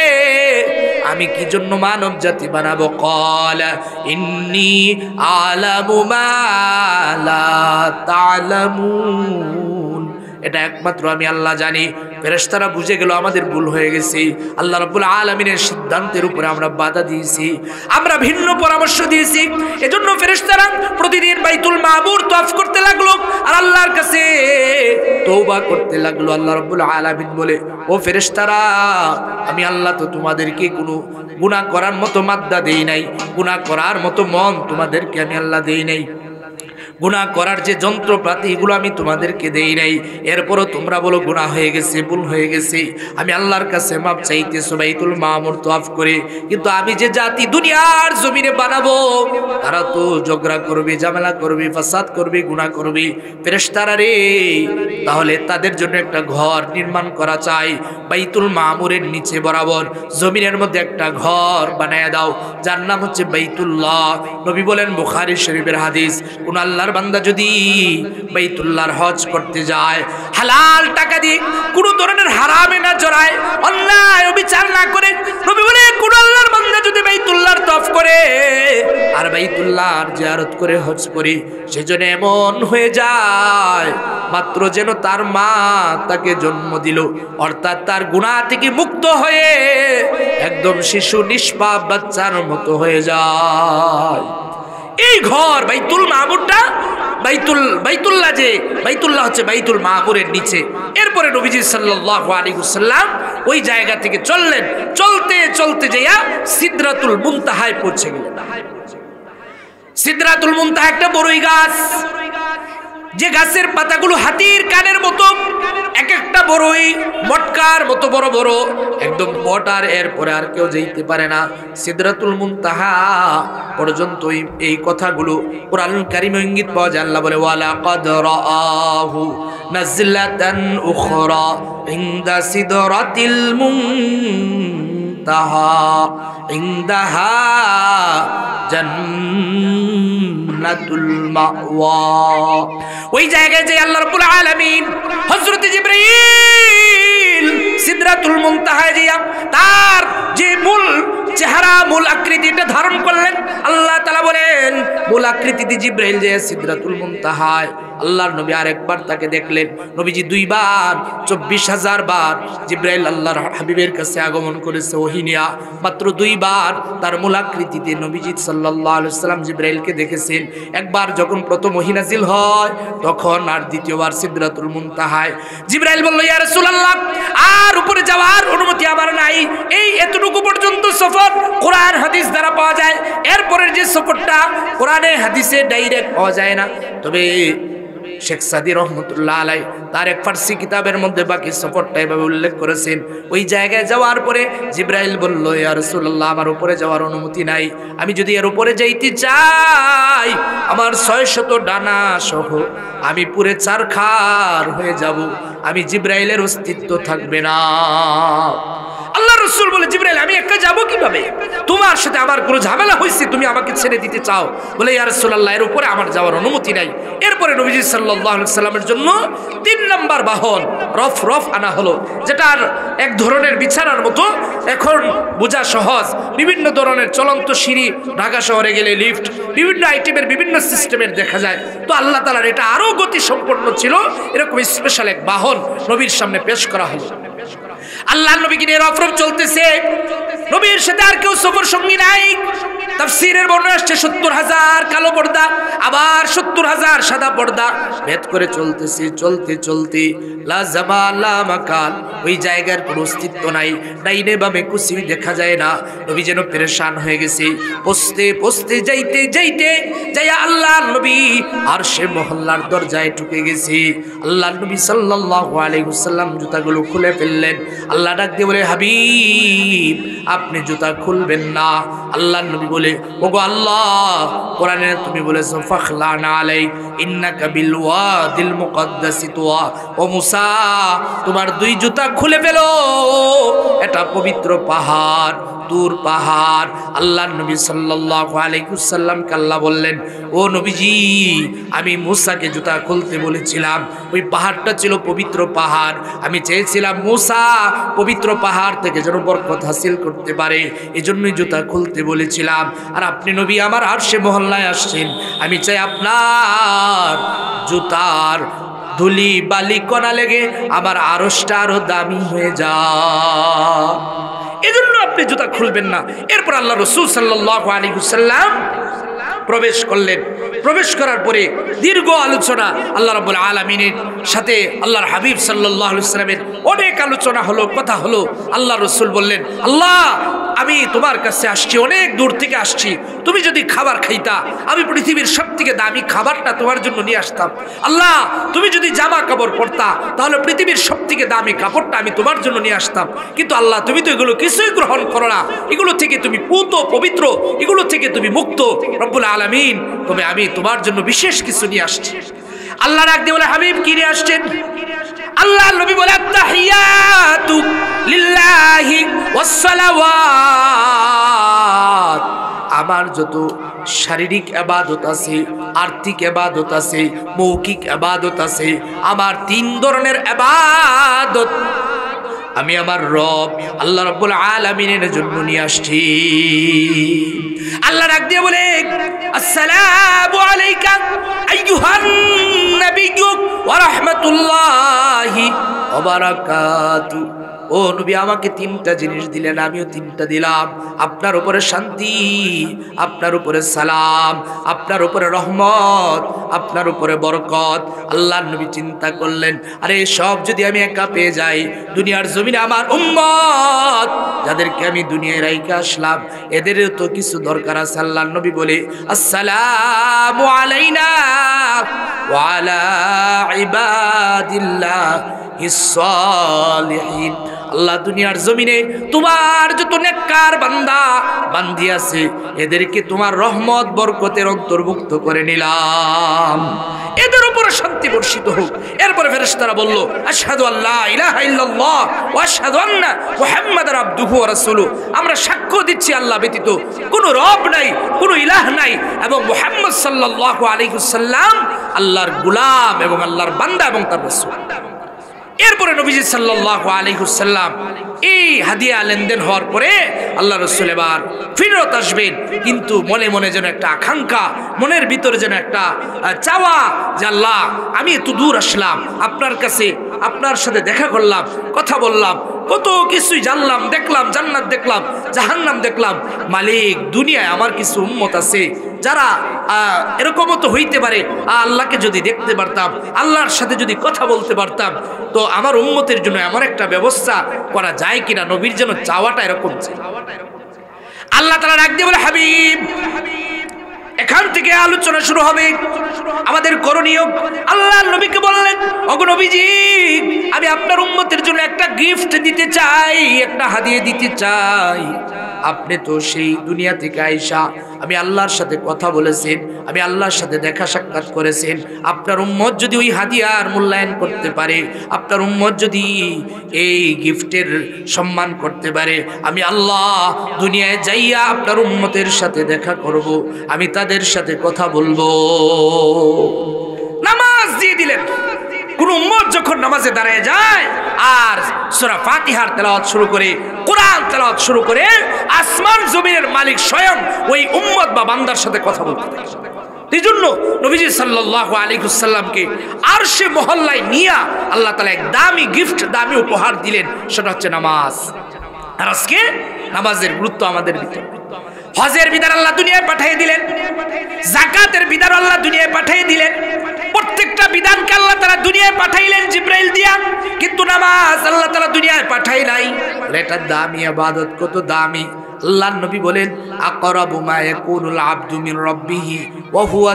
Speaker 1: আমি কি জন্য মানব জাতি বানাবো? ক্বালা ইন্নী আলামু মা লা তা'লামুন। এটা একমাত্র আমি আল্লাহ জানি। ফেরেশতারা বুঝে গেল আমাদের ভুল হয়ে গেছে। আল্লাহ রাব্বুল আলামিনের সিদ্ধান্তের উপরে আমরা বাধা দিয়েছি, আমরা ভিন্ন পরামর্শ দিয়েছি। এজন্য ফেরেশতারা প্রতিদিন বাইতুল মামুর তওয়াফ করতে লাগলো আর আল্লাহর কাছে তওবা করতে লাগলো। আল্লাহ রাব্বুল আলামিন বলে ও ফেরেশতারা আমি আল্লাহ তো তোমাদেরকে কোনো গুনাহ করার মতো মাদ্দা দেই নাই, গুনাহ করার মতো মন তোমাদেরকে আমি আল্লাহ দেই নাই, গুনাহ করার যে যন্ত্রপাতি এগুলো আমি তোমাদেরকে দেই নাই। এরপরও তোমরা বলো গুনাহ হয়ে গেছে, ভুল হয়ে গেছে। আমি আল্লাহর কাছে মাপ চাইতেছো বাইতুল মামুর তওয়াফ করে, কিন্তু আমি যে জাতি দুনিয়ার জমিনে বানাবো তারা তো ঝগড়া করবে, ঝামেলা করবে, ফাসাদ করবে, গুনাহ করবে। ফেরেশতারা রে তাহলে তাদের জন্য একটা ঘর নির্মাণ করা চাই, বাইতুল মামুরের নিচে বরাবর জমিনের মধ্যে একটা ঘর বানায় দাও যার নাম হচ্ছে বাইতুল্লাহ। নবী বলেন বুখারী শরীফের হাদিস, কোন আল্লাহর বান্দা যদি বাইতুল্লাহর হজ করতে যায় হালাল টাকা দিয়ে কোনো ধরনের হারামে না জড়ায়, অন্যায় বিচার না করে, নবী বলে কোন আল্লাহর বান্দা যদি বাইতুল্লাহর তওয়াফ করে আর বাইতুল্লাহর জিয়ারত করে হজ করে, সেজন্য এমন হয়ে যায় মাত্র যেন তার মা তাকে জন্ম দিল, অর্থাৎ তার গুনাহ থেকে মুক্ত হয়ে একদম শিশু নিষ্পাপ বাচ্চার মতো হয়ে যায়। এই ঘর বাইতুল মামুরটা, বাইতুল্লাহ যে বাইতুল্লাহ হচ্ছে বাইতুল মামুরের নিচে। এরপরে নবীজি সাল্লাল্লাহু আলাইহি ওয়াসাল্লাম ওই জায়গা থেকে চললেন, চলতে চলতে যাইয়া সিদরাতুল মুনতাহায় পৌঁছে গেলেন। সিদরাতুল মুনতাহা একটা বড়ই গাছ, যে গাছের পাতাগুলো হাতির কানের মতো, এক একটা বড়ই মটকার মতো বড় বড়, একদম বটার। এরপরে আর কেউ যেতে পারে না সিদরাতুল মুনতাহা পর্যন্ত। এই কথাগুলো কুরআনুল কারীমে ইঙ্গিত পাওয়া যায়। আল্লাহ বলে ওয়ালা ক্বাদ রাআহু নাজলাতান উখরা ইনদা সিদরাতিল মুনতাহা ইনদাহা জান্নাতুল মাওয়া। ওই জায়গায় যে আল্লাহ রাব্বুল আলামিন হযরত জিবরাইল সিদরাতুল মুনতাহায় যে তার যে মূল চেহারা, মূল আকৃতিটা ধারণ করলেন। আল্লাহ তাআলা বলেন মূল আকৃতিতে জিবরাইল যে সিদরাতুল মুনতাহায়, আল্লাহর নবী আরেকবার তাকে দেখলেন। নবীজি দুইবার ২৪,০০০ বার জিবরাইল আল্লাহর হাবিবের কাছে আগমন করেছে ওহী নিয়া। মাত্র দুইবার তার মূল আকৃতিতে নবীজি সাল্লাল্লাহু আলাইহি ওয়াসাল্লাম জিবরাইলকে দেখেছেন। একবার যখন প্রথম ওহী নাজিল হয় তখন, আর দ্বিতীয়বার সিদরাতুল মুনতাহায়। জিবরাইল বলল ইয়া রাসূলুল্লাহ আর উপরে যাওয়ার অনুমতি আমার নাই, এই এতটুকু পর্যন্ত সফর কোরআন হাদিস দ্বারা পাওয়া যায়। এরপরের যে সফরটা কোরআনে হাদিসে ডাইরেক্ট পাওয়া যায় না। তবে শেখ সাদি রহমতুল্লাহ আলাই তার এক ফার্সি কিতাবের মধ্যে বাকি সফরটা এভাবে উল্লেখ করেছেন। ওই জায়গায় যাওয়ার পরে জিবরাইল বলল, ইয়া রাসূলুল্লাহ, আমার উপরে যাওয়ার অনুমতি নাই। আমি যদি এর উপরে যাইতে চাই আমার 600 ডানা সহ আমি পুরে চারখার হয়ে যাব, আমি জিবরাইলের অস্তিত্ব থাকবে না। আল্লাহ রাসূল বলে, জিবরাইল আমি একা যাব কিভাবে? তোমার সাথে আমার কোনো ঝামেলা হয়েছে, তুমি আমাকে ছেড়ে দিতে চাও? বলে, ইয়া রাসূলুল্লাহ, এর উপরে আমার যাওয়ার অনুমতি নাই। এরপরে নবীজি সাল্লাল্লাহু আলাইহি সাল্লামের জন্য 3 নাম্বার বাহন রফ আনা হলো, যেটার এক ধরনের বিছানার মতো, এখন বোঝা সহজ। বিভিন্ন ধরনের চলন্ত সিঁড়ি, ঢাকা শহরে গেলে লিফট, বিভিন্ন আইটেমের বিভিন্ন সিস্টেমের দেখা যায়। তো আল্লাহ তাআলার এটা আরো গতি সম্পন্ন ছিল, এরকম স্পেশাল এক বাহন নবীর সামনে পেশ করা হলো। আল্লাহ নবীকে নিয়ে রফ চলতেছে, নবীর সাথে আর কেউ সফর সঙ্গী নাই। তাফসীরের বর্ণনা আসছে 70,000 কালো পর্দা, আবার 70,000 সাদা পর্দা ভেদ করে চলতেছে। চলতে লা জামাল লা মাকান, ওই জায়গার কোনো অস্তিত্ব নাই, ডাইনে বামে কিছুই দেখা যায় না। নবী যেন পেরেশান হয়ে গেছে। পৌঁছতে যাইতে যাইয়া আল্লাহ নবী আরশে মহল্লার দরজায় ঢুকে গেছে। আল্লাহ নবী সাল্লাল্লাহু আলাইহি ওয়াসাল্লাম জুতাগুলো খুলে ফেললেন। আল্লাহ ডাক দিয়ে বলে, হাবিব আপনি জুতা খুলবেন না। আল্লাহ নবী বলে, ওগো আল্লাহ, কোরআনে তুমি বলেছো ফাখলানা আলাই ইন্নাকা বিল ওয়াদিল মুকদ্দাসি তুয়া, ও মুসা তোমার 2 জুতা খুলে ফেলো, এটা পবিত্র পাহাড়, তুর পাহাড়। আল্লাহ নবী সাল্লাল্লাহু আলাইহি ওয়াসাল্লামকে আল্লাহ বললেন, ও নবীজি, আমি মুসাকে জুতা খুলতে বলেছিলাম, ওই পাহাড়টা ছিল পবিত্র পাহাড়, আমি চেয়েছিলাম মুসা পবিত্র পাহাড় থেকে যেন বরকত হাসিল করতে পারে, এজন্যই জুতা খুলতে বলেছিলাম। আর আপনি নবী আমার আরশে মহল্লায় আসছেন, আমি চাই আপনার জুতার ধুলি বালি কণা লেগে আমার আরশটা আরো দামি হয়ে যায়, এজন্য আপনি জুতা খুলবেন না। এরপর আল্লাহ রাসূল সাল্লাল্লাহু আলাইহি ওয়াসাল্লাম প্রবেশ করলেন। প্রবেশ করার পরে দীর্ঘ আলোচনা আল্লাহ রাব্বুল আলামিনের সাথে আল্লাহর হাবিব সাল্লাল্লাহু আলাইহি ওয়াসাল্লামের অনেক আলোচনা হলো, কথা হলো। আল্লাহ রাসূল বললেন, আল্লাহ আমি তোমার কাছে আসছি, অনেক দূর থেকে আসছি, তুমি যদি খাবার খাইতা আমি পৃথিবীর সবথেকে দামি খাবারটা তোমার জন্য নিয়ে আসতাম। আল্লাহ তুমি যদি জামা কাপড় পরতা তাহলে পৃথিবীর সবথেকে দামি কাপড়টা আমি তোমার জন্য নিয়ে আসতাম। কিন্তু আল্লাহ তুমি তো এগুলো কিছুই গ্রহণ করো না, এগুলো থেকে তুমি পুত পবিত্র, এগুলো থেকে তুমি মুক্ত রব্বুল আলামিন, তবে আমি তোমার জন্য বিশেষ কিছু নিয়ে আসছি। আল্লাহ ডাক দিয়ে বলে, হাবিব কি নিয়ে আসছেন? আল্লাহ নবী বলে, আত্তাহিয়াতু লিল্লাহি ওয়াস সালাওয়াত, আমার যত শারীরিক ইবাদত আছে, আর্থিক ইবাদত আছে, মৌখিক ইবাদত আছে, আমার 3 ধরনের ইবাদত আমি আমার রব আল্লাহ রাব্বুল আলামিনের জন্য নিয়ে আসছি। আল্লাহ ডাক দিয়ে বলে, আসসালামু আলাইকা আইয়ুহান নাবিয়্যু ওয়া রাহমাতুল্লাহি ওয়া বারাকাতু। ও নবী আমাকে 3টা জিনিস দিলেন, আমিও 3টা দিলাম। আপনার উপরে শান্তি, আপনার উপরে সালাম, আপনার উপরে রহমত, আপনার উপরে বরকত। আল্লাহর নবী চিন্তা করলেন, আরে সব যদি আমি একা পেয়ে যাই, দুনিয়ার জমিনে আমার উম্মত যাদেরকে আমি দুনিয়ায় রাইখা আসলাম এদেরও তো কিছু দরকার আছে। আল্লাহর নবী বলে, আসসালামু আলাইনা ওয়া আলা ইবাদিল্লাহিস সালিহিন। আল্লাহ দুনিয়ার জমিনে তোমার যত নেককার বান্দা বান্দি আছে এদেরকে তোমার রহমত বরকতের অন্তর্ভুক্ত করে নিলাম, এদের উপরে শান্তি বর্ষিত হোক। এরপরে ফেরেশতারা বলল, আশহাদু আল্লা ইলাহা ইল্লাল্লাহ ওয়া আশহাদু আন্না মুহাম্মাদার আবদুহু ওয়া রাসূলুহু, আমরা সাক্ষ্য দিচ্ছি আল্লাহ ব্যতীত কোনো রব নাই, কোনো ইলাহ নাই, এবং মুহাম্মদ সাল্লাল্লাহু আলাইহি ওয়াসাল্লাম আল্লাহর গোলাম এবং আল্লাহর বান্দা এবং তার রাসূল। এরপরে নবীজি সাল্লাল্লাহু আলাইহি ওয়াসাল্লাম এই হাদিয়া লেনদেন হওয়ার পরে আল্লাহ রাসূল এবার ফিরত আসবেন, কিন্তু মনে মনে যেন একটা আকাঙ্ক্ষা, মনের ভিতরে যেন একটা চাওয়া যে আল্লাহ আমি এত দূর আসলাম আপনার কাছে, আপনার সাথে দেখা করলাম, কথা বললাম, কত কিছুই জানলাম, দেখলাম, জান্নাত দেখলাম, জাহান্নাম দেখলাম। মালিক দুনিয়ায় আমার কিছু উম্মত আছে যারা এরকমও তো হইতে পারে, আল্লাহকে যদি দেখতে পারতাম, আল্লাহর সাথে যদি কথা বলতে পারতাম, তো আমার উম্মতের জন্য এমন একটা ব্যবস্থা করা যায় কিনা। নবীর যেন চাওয়াটা এরকম ছিল। আল্লাহ তাআলা ডাক দিয়ে বলে, হাবিব এখান থেকে আলোচনা শুরু হবে। আমাদের করণীয়, আল্লাহর নবীকে বললেন, ওগো নবীজি, আমি আপনার উম্মতের জন্য একটা গিফট দিতে চাই, একটা হাদিয়া দিতে চাই। আপনি তো সেই দুনিয়া থেকে আইসা আমি আল্লাহর সাথে কথা বলেছেন, আমি আল্লাহর সাথে দেখা সাক্ষাৎ করেছেন। আপনার উম্মত যদি ওই হাদিয়ার মূল্যায়ন করতে পারে, আপনার উম্মত যদি এই গিফটের সম্মান করতে পারে, আমি আল্লাহ দুনিয়ায় যাইয়া আপনার উম্মতের সাথে দেখা করব, আমি তাদের সাথে কথা বলবো। নামাজ দিয়ে দিলেন। কোন উম্মত যখন নামাজে দাঁড়িয়ে যায় আর সূরা ফাতিহার তেলাওয়াত শুরু করে, কোরআন তেলাওয়াত শুরু করে, আসমান জমিনের মালিক স্বয়ং ওই উম্মত বা বান্দার সাথে কথা বলতে থাকে। এই জন্য নবীজি সাল্লাল্লাহু আলাইহি ওয়াসাল্লামকে আরশে মহল্লায় নিয়ে আল্লাহ তাআলা এক দামি গিফট, দামি উপহার দিলেন, সেটা হচ্ছে নামাজ। আর আজকে নামাজের গুরুত্ব আমাদের ভিতরে। হজের বিধান আল্লাহ দুনিয়ায় পাঠিয়ে দিলেন, যাকাতের বিধান আল্লাহ দুনিয়ায় পাঠিয়ে দিলেন, প্রত্যেকটা বিধানকে আল্লাহ তাআলা দুনিয়ায় পাঠাইলেন জিবরাইল দিয়া, কিন্তু নামাজ আল্লাহ তাআলা দুনিয়ায় পাঠাই নাই। এটা দামি ইবাদত, কত দামি। আল্লাহর নবী বলেন, আকরাবু মা ইয়াকুনুল আবদু মিন রাব্বিহি ওয়া হুয়া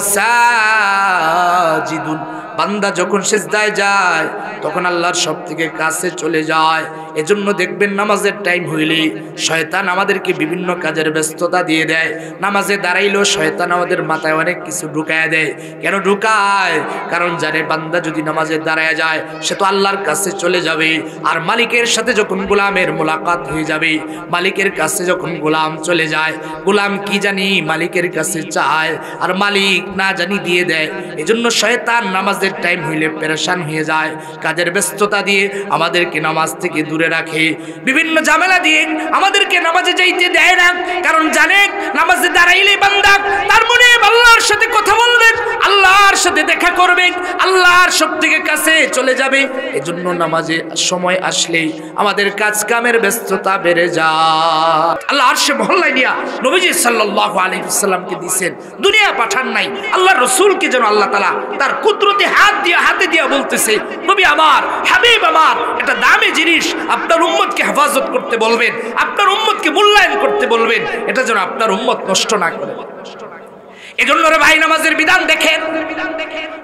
Speaker 1: সাজিদুন। বান্দা যখন সিজদায় যায় তখন আল্লাহর সবথেকে কাছে চলে যায়। এজন্য দেখবেন নামাজের টাইম হইলে শয়তান আমাদেরকে বিভিন্ন কাজের ব্যস্ততা দিয়ে দেয়। নামাজে দাঁড়াইলেও শয়তান আমাদের মাথায় অনেক কিছু ঢুকায় দেয়। কেন ঢুকায়? কারণ জানে বান্দা যদি নামাজে দাঁড়ায় যায় সে তো আল্লাহর কাছে চলে যাবে। আর মালিকের সাথে যখন গোলামের মোলাকাত হয়ে যাবে, মালিকের কাছে যখন গোলাম চলে যায়, গোলাম কি জানি মালিকের কাছে চায় আর মালিক না জানি দিয়ে দেয়। এজন্য শয়তান নামাজের টাইম হইলে পেরেশান হয়ে যায়, কাজের ব্যস্ততা দিয়ে আমাদেরকে নামাজ থেকে দূরে রাখে, বিভিন্ন ঝামেলা দিয়ে আমাদেরকে নামাজে যাইতে দেয় না। কারণ জানে নামাজে দাঁড়াইলে বান্দা তার মনে আল্লাহর সাথে কথা বলবেন, আল্লাহর সাথে দেখা করবেন, আল্লাহর সবথেকে কাছে চলে যাবে। এজন্য নামাজে সময় আসলেই আমাদের কাজ কামের ব্যস্ততা বেড়ে যায়। আল্লাহ আরশে মহল্লায় নিয়া নবীজি সাল্লাল্লাহু আলাইহি ওয়াসাল্লামকে দিয়েছেন, দুনিয়া পাঠান নাই। আল্লাহর রাসূলকে যেন আল্লাহ তাআলা তার কুদরতি হাতে দিয়া বলতেছে, নবী আমার, হাবিব আমার, এটা দামি জিনিস, আপনার উম্মতকে হেফাজত করতে বলবেন, আপনার উম্মতকে মূল্যায়ন করতে বলবেন, এটা যেন আপনার উম্মত নষ্ট না করে। এজন্য রে ভাই, নামাজের বিধান দেখেন।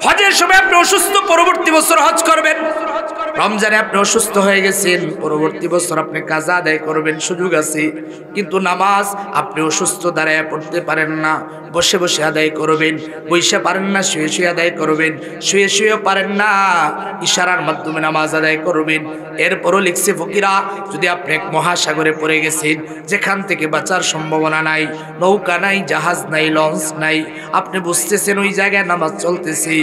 Speaker 1: হজের সময় আপনি অসুস্থ, পরবর্তী বছর হজ করবেন। রমজানে আপনি অসুস্থ হয়ে গেছেন, পরবর্তী বছর আপনি কাজা আদায় করবেন, সুযোগ আছে। কিন্তু নামাজ আপনি অসুস্থ দাঁড়ায় পড়তে পারেন না, বসে বসে আদায় করবেন, বসে পারেন না শুয়ে শুয়ে আদায় করবেন, শুয়ে শুয়ে পারেন না ইশারার মাধ্যমে নামাজ আদায় করবেন। এরপরও লিখছে ফকিরা, যদি আপনি এক মহাসাগরে পড়ে গেছেন যেখান থেকে বাঁচার সম্ভাবনা নাই, নৌকা নাই, জাহাজ নাই, লঞ্চ নাই, আপনি বুঝতেছেন ওই জায়গায় নামাজ চলতেছে,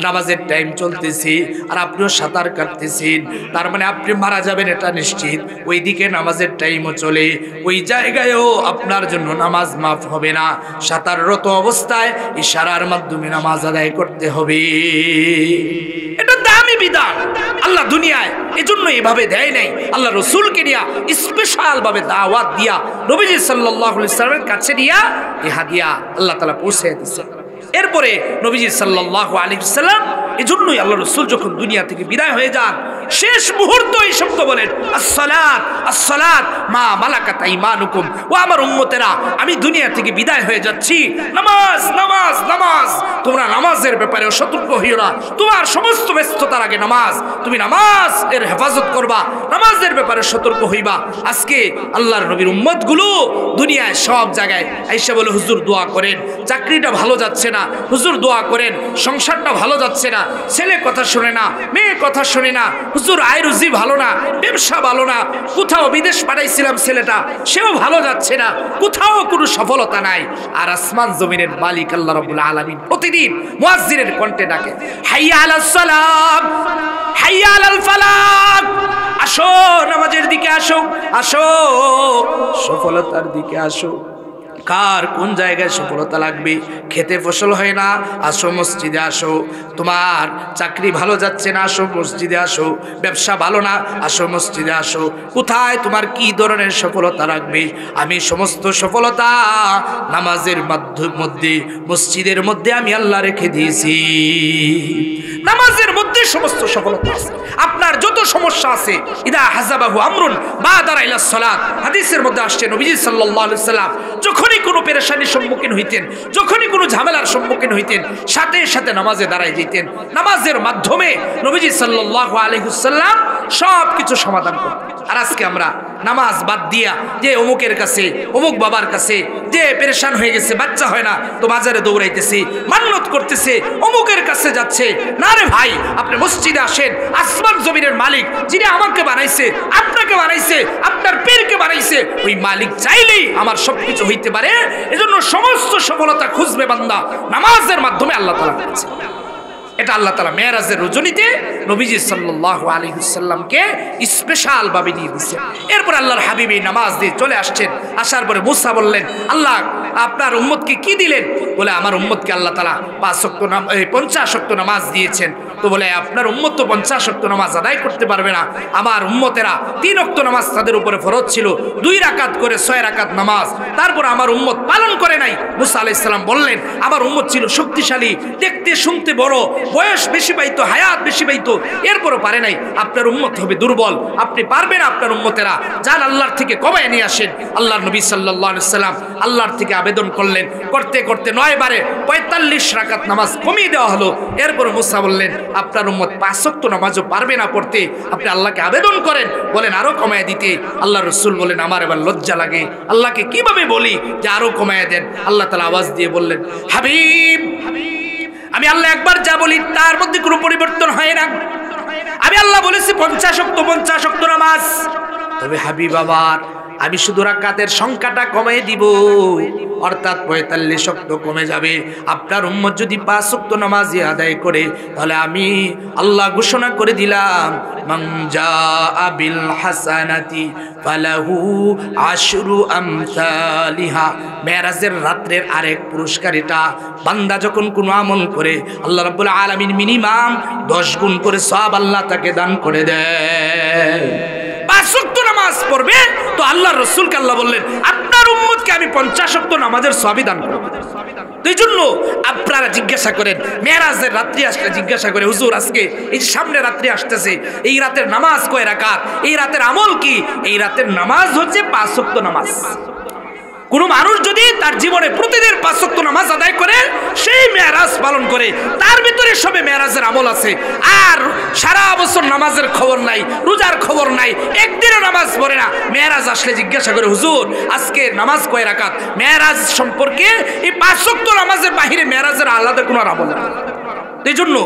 Speaker 1: নামাজের টাইম চলতেছে, আর আপনিও সাঁতার কাটতেছেন, তার মানে আপনি মারা যাবেন এটা নিশ্চিত। ওই দিকে নামাজের টাইমও চলে, ওই জায়গায়ও আপনার জন্য নামাজ মাফ হবে না। সাঁতাররত অবস্থায় ইশারার মাধ্যমে নামাজ আদায় করতে হবে। এটা দামি বিধান আল্লাহ দুনিয়ায় এজন্য এভাবে দেয় নাই। আল্লাহ রাসূলকে নিয়া স্পেশাল ভাবে দাওয়াত দিয়া নবীজি সাল্লাল্লাহু আলাইহি ওয়াসাল্লামের কাছে নিয়া এই হাদিয়া আল্লাহ তাআলা পৌঁছে দিয়েছেন। এরপরে নবীজি সাল্লাল্লাহু আলাইহি ওয়াসাল্লাম এজন্যই আল্লাহ রাসূল যখন দুনিয়া থেকে বিদায় হয়ে যান, শেষ মুহূর্তে এই শব্দ বলেন, আসসালাত আসসালাত মা মালাকাত আইমানুকুম। ও আমার উম্মতেরা, আমি দুনিয়া থেকে বিদায় হয়ে যাচ্ছি, নামাজ নামাজ নামাজ। তোমরা নামাজের ব্যাপারে সতর্ক হইও না, তোমার সমস্ত ব্যস্ততার আগে নামাজ, তুমি নামাজ এর হেফাজত করবা, নামাজের ব্যাপারে সতর্ক হইবা। আজকে আল্লাহর নবীর উম্মতগুলো দুনিয়ায় সব জায়গায় আইসা বলে, হুজুর দোয়া করেন, চাকরিটা ভালো যাচ্ছে না, হুজুর দোয়া করেন, সংসারটা ভালো যাচ্ছে না, ছেলে কথা শুনে না, মেয়ে কথা শুনে না, হুজুর আয় রুজি ভালো না, ব্যবসা ভালো না, কোথাও বিদেশ পাঠাইছিলাম ছেলেটা, সেও ভালো যাচ্ছে না, কোথাও কোনো সফলতা নাই। আর আসমান জমিনের মালিক আল্লাহ রাব্বুল আলামিন প্রতিদিন মুয়াজ্জিনের কণ্ঠে ডাকে, হাইয়া আলাস সালাম, হাইয়া আলাল ফালাহ, আসো নামাজের দিকে আসো, আসো সফলতার দিকে আসো। কার কোন জায়গায় সফলতা লাগবে, খেতে ফসল হয় না, আসো মসজিদে আসো। তোমার চাকরি ভালো যাচ্ছে না, আসো মসজিদে আসো। ব্যবসা ভালো না, আসো মসজিদে আসো। কোথায় তোমার কি ধরনের সফলতা লাগবে, আমি সমস্ত সফলতা নামাজের মধ্যে, মসজিদের মধ্যে আমি আল্লাহ রেখে দিয়েছি। নামাজের মধ্যে মধ্যে সমস্ত সফলতা আছে। আপনার যত সমস্যা আছে, ইদা হাযাবাহু আমরুন বাদারা ইলাস সালাত, হাদিসের মধ্যে আসছে নবীজি সাল্লাল্লাহু আলাইহি ওয়াসাল্লাম যখনই কোনো পেরেশানির সম্মুখীন হইতেন, যখনই কোনো ঝামেলার সম্মুখীন হইতেন, সাথে সাথে নামাজে দাঁড়ায় যেতেন। নামাজের মাধ্যমে নবীজি সাল্লাল্লাহু আলাইহি ওয়াসাল্লাম সব কিছু সমাধান করতেন। আর আজকে আমরা নামাজ বাদ দিয়া যে অমুকের কাছে, অমুক বাবার কাছে, যে পেরেশান হয়ে গেছে, বাচ্চা হয় না তো বাজারে দৌড়াইতেছি, মান্নত করতেছে, অমুকের কাছে যাচ্ছে। না রে ভাই, আপনি মসজিদে আসেন। আসমান জমিনের মালিক যিনি আমাকে বানাইছে, আপনাকে বানাইছে, আপনার পীরকে বানাইছে, ওই মালিক চাইলেই আমার সবকিছু হইতে পারে। এজন্য সমস্ত সফলতা খুঁজবে বান্দা নামাজের মাধ্যমে আল্লাহ তাআলার কাছে। এটা আল্লাহ তাআলা মেরাজের রজনীতে নবীজি সাল্লাল্লাহু আলাইহি ওয়াসাল্লামকে স্পেশাল ভাবে দিয়ে দিয়েছেন। এরপর আল্লাহর হাবিব এই নামাজ দিয়ে চলে আসছেন। আসার পরে মুসা বললেন, আল্লাহ আপনার উম্মতকে কি দিলেন? বলে আমার উম্মতকে আল্লাহ তাআলা 50 ওয়াক্ত নামাজ দিয়েছেন। তো বলে আপনার উম্মত তো 50 ওয়াক্ত নামাজ আদায় করতে পারবে না। আমার উম্মতেরা 3 ওয়াক্ত নামাজ তাদের উপরে ফরজ ছিল, 2 রাকাত করে 6 রাকাত নামাজ। তারপর আমার উম্মত পালন করে নাই। মুসা আলাইহিস সালাম বললেন, আমার উম্মত ছিল শক্তিশালী, দেখতে শুনতে বড়, বয়স বেশি পাইতো, হায়াত বেশি পাইতো, এরপরও পারে নাই। আপনার উম্মত হবে দুর্বল, আপনি পারবেন। আপনার উম্মতেরা যান আল্লাহর থেকে কমায় নিয়ে আসেন। আল্লাহর নবী সাল্লাল্লাহু আলাইহি সাল্লাম আল্লাহর থেকে আবেদন করলেন, করতে করতে 9 বারে 45 রাকাত নামাজ কমিয়ে দেওয়া হলো। এরপর মুসা বললেন, আপনার উম্মত 5 ওয়াক্ত নামাজও পারবে না পড়তে, আপনি আল্লাহকে আবেদন করেন, বলেন আরো কমায় দিতে। আল্লাহ রাসূল বলেন, আমার এবার লজ্জা লাগে, আল্লাহকে কিভাবে বলি যে আরো কমায় দেন? আল্লাহ তাআলা আওয়াজ দিয়ে বললেন, হাবিব, আমি আল্লাহ একবার যা বলি তার মধ্যে কোনো পরিবর্তন হয় না। আমি আল্লাহ বলেছি 50 ওয়াক্ত নামাজ, তবে হাবিব আবার আমি শুধু রাকাতের সংখ্যাটা কমিয়ে দিব, অর্থাৎ 45 ওয়াক্ত কমে যাবে। আপনার উম্মত যদি 5 ওয়াক্ত নামাজ আদায় করে, তাহলে আমি আল্লাহ ঘোষণা করে দিলাম, মান জাআ বিল হাসানাতি ফালাহু আশরু আমসালিহা। মেরাজের রাতের আরেক পুরস্কার এটা, বান্দা যখন কোনো আমল করে আল্লাহ রাব্বুল আলামিন মিনিমাম 10 গুণ করে সওয়াব আল্লাহ তাকে দান করে দেয়। 5 ওয়াক্ত নামাজ পড়বে তো আল্লাহর রাসূলকে আল্লাহ বললেন, আপনার উম্মতকে আমি 50 ওয়াক্ত নামাজের সওয়াব দান করব। এই জন্য আপনারা জিজ্ঞাসা করেন, মেরাজের রাত্রি আসলে জিজ্ঞাসা করে, হুজুর আজকে এই সামনে রাত্রি আসতেছে, এই রাতের নামাজ কয় রাকাত, এই রাতের আমল কি? এই রাতের নামাজ হচ্ছে 5 ওয়াক্ত নামাজ। কোন মানুষ যদি তার জীবনে প্রতিদিন 5 ওয়াক্ত নামাজ আদায় করে, সেই মেরাজ পালন করে, তার ভিতরে সবে মেরাজের আমল আছে। আর সারা বছর নামাজের খবর নাই, রোজার খবর নাই, একদিনও নামাজ পড়ে না। মেরাজ আসলে জিজ্ঞাসা করে, হুজুর আজকে নামাজ কয় রাকাত? মেরাজ সম্পর্কে এই 5 ওয়াক্ত নামাজের বাহিরে মেরাজের আলাদা কোনো আমল নেই। এই জন্য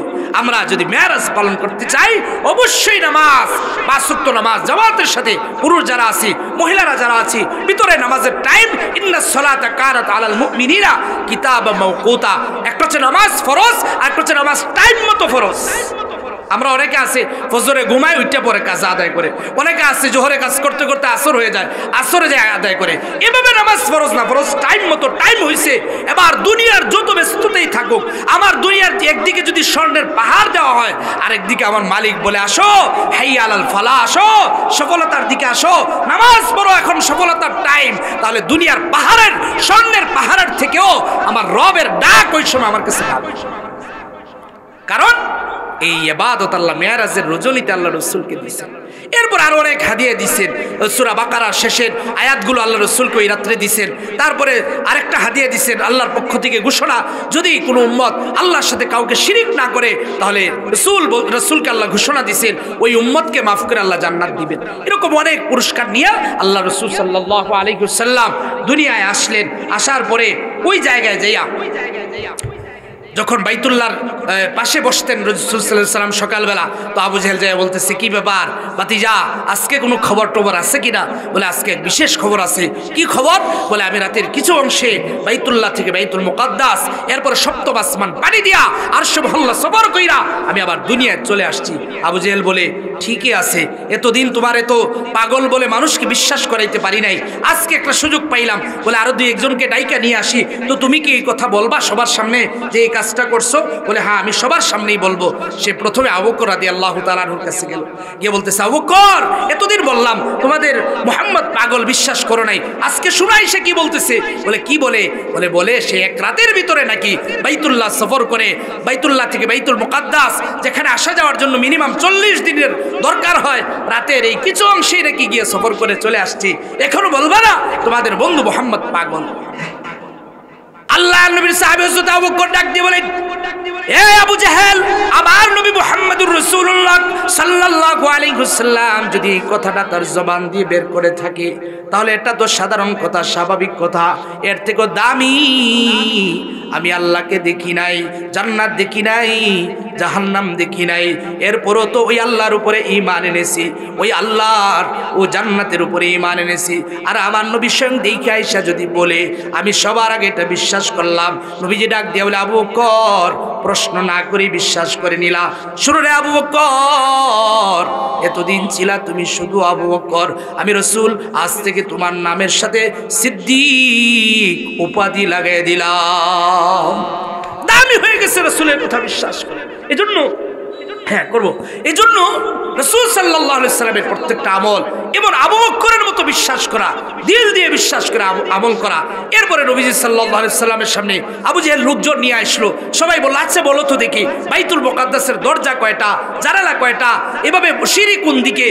Speaker 1: আমরা যদি মেরাজ পালন করতে চাই, অবশ্যই নামাজ 5 ওয়াক্ত নামাজ জামাতের সাথে, পুরুষ যারা আছি, মহিলারা যারা আছি, ভিতরে নামাজের টাইম, ইন্নাস সালাতা কানাত আলাল মুমিনিনা কিতাবাম মাওকুতা। একটা হচ্ছে নামাজ ফরজ, আর একটা হচ্ছে নামাজ টাইম মতো ফরজ। আমরা অনেকে আছে ফজরে ঘুমায় উঠতে পরে কাজ আদায় করে, অনেকে আছে জোহরে কাজ করতে করতে আসর হয়ে যায়, আসরে যায় আদায় করে। এভাবে নামাজ ফরজ না, ফরজ টাইম মতো। টাইম হইছে, এবার দুনিয়ার যত ব্যস্ততাই থাকুক, আমার দুনিয়ার একদিকে যদি স্বর্ণের পাহাড় দেওয়া হয়, আর একদিকে আমার মালিক বলে, আসো হাইয়া আলাল ফালাহ, আসো সফলতার দিকে আসো, নামাজ পড়ো, এখন সফলতার টাইম, তাহলে দুনিয়ার পাহাড়ের, স্বর্ণের পাহাড়ের থেকেও আমার রবের ডাক ওই সময় আমার কাছে পাবে। কারণ এই ইবাদত আল্লাহ মেরাজের রজনীতে আল্লাহ রাসূলকে দিয়েছেন। এরপর আরো অনেক হাদিয়া দিয়েছেন, সূরা বাকারার শেষের আয়াতগুলো আল্লাহ রাসূলকে ওই রাত্রে দিয়েছেন। তারপরে আরেকটা হাদিয়া দিয়েছেন আল্লাহর পক্ষ থেকে ঘোষণা, যদি কোনো উম্মত আল্লাহর সাথে কাউকে শিরিক না করে, তাহলে রাসূলকে আল্লাহ ঘোষণা দিয়েছেন ওই উম্মতকে মাফ করে আল্লাহ জান্নাত দিবেন। এরকম অনেক পুরস্কার নিয়ে আল্লাহ রাসূল সাল্লাল্লাহু আলাইহি ওয়াসাল্লাম দুনিয়ায় আসলেন। আসার পরে ওই জায়গায় যাইয়া যখন বাইতুল্লাহর পাশে বসতেন রাসূল সাল্লাল্লাহু আলাইহি ওয়াসাল্লাম সকালবেলা, তো আবু জেহেল যায় বলতেছে, কি ব্যাপার ভাতিজা, আজকে কোনো খবর টবর আছে কিনা? বলে আজকে এক বিশেষ খবর আছে। কি খবর? বলে আমি রাতের কিছু অংশে বাইতুল্লাহ থেকে বাইতুল মুকাদ্দাস, এরপর সপ্তম আসমান পানি দিয়া আরশ মহল্লা সফর কইরা আমি আবার দুনিয়ায় চলে আসছি। আবু জেহেল বলে, ঠিকই আছে, এতদিন তোমার এত পাগল বলে মানুষকে বিশ্বাস করাইতে পারি নাই, আজকে একটা সুযোগ পাইলাম, বলে আরো 2-1 জনকে ডাইকা নিয়ে আসি, তো তুমি কি এই কথা বলবা সবার সামনে যে এই কাজটা করছো? বলে হ্যাঁ কথা আমি সবার সামনেই বলবো। সে প্রথমে আবু বকর রাদিয়াল্লাহু তাআলা আনহুর কাছে গেল, গিয়ে বলতেছে, আবু বকর, এতদিন বললাম তোমাদের মুহাম্মদ পাগল, বিশ্বাস করো নাই, আজকে শুনাই সে কি বলতেছে। বলে কি বলে? বলে সে এক রাতের ভিতরে নাকি বাইতুল্লাহ সফর করে, বাইতুল্লাহ থেকে বাইতুল মুকাদ্দাস যেখানে আসা যাওয়ার জন্য মিনিমাম 40 দিনের দরকার হয়, রাতের এই কিছু অংশেই নাকি গিয়ে সফর করে চলে আসছি। এখনো বলবা না তোমাদের বন্ধু মুহাম্মদ পাগল? আল্লাহ নবীর সাহাবী হযরত আবু বকর ডাক দিয়ে বলেন, এ আবু জাহেল, আমার নবী মুহাম্মদুর রাসূলুল্লাহ সাল্লাল্লাহু আলাইহি ওয়াসাল্লাম যদি কথাটা তার জবান দিয়ে বের করে থাকে, তাহলে এটা তো সাধারণ কথা, স্বাভাবিক কথা। এর থেকে দামি আমি আল্লাহকে দেখি নাই, জান্নাত দেখি নাই, জাহান্নাম দেখি নাই, এরপরও তো ওই আল্লাহর উপরে ঈমান এনেছি, ওই আল্লাহর ও জান্নাতের উপরে ঈমান এনেছি। আর আমার নবী স্বয়ং দেখে আয়েশা যদি বলে, আমি সবার আগে এটা বিশ্বাস করলাম। নবীজি ডাক দিয়ে বলে, আবু বকর, প্রশ্ন না করে বিশ্বাস করে নিলা। শুনো রে আবু বকর, এতদিন ছিলা তুমি শুধু আবু বকর, আমি রাসূল আজ থেকে তোমার নামের সাথে সিদ্দিক উপাধি লাগাই দিলাম। দামি হয়ে গেছে রাসূলের কথা বিশ্বাস করে। এজন্য হ্যাঁ করবো, এই জন্য রাসূল সাল্লাল্লাহু আলাইহি ওয়াসাল্লামের প্রত্যেকটা আমল এবং আবু বকরের মতো বিশ্বাস করা, দিল দিয়ে বিশ্বাস করে আমল করা। এরপরে নবীজি সাল্লাল্লাহু আলাইহি ওয়াসাল্লামের সামনে আবু জেহেল লোকজন নিয়ে আসলো। সবাই বলল, আচ্ছা বলো তো দেখি বাইতুল মুকাদ্দাসের দরজা কয়টা, জানালা কয়টা, এভাবে সিঁড়ি কোন দিকে,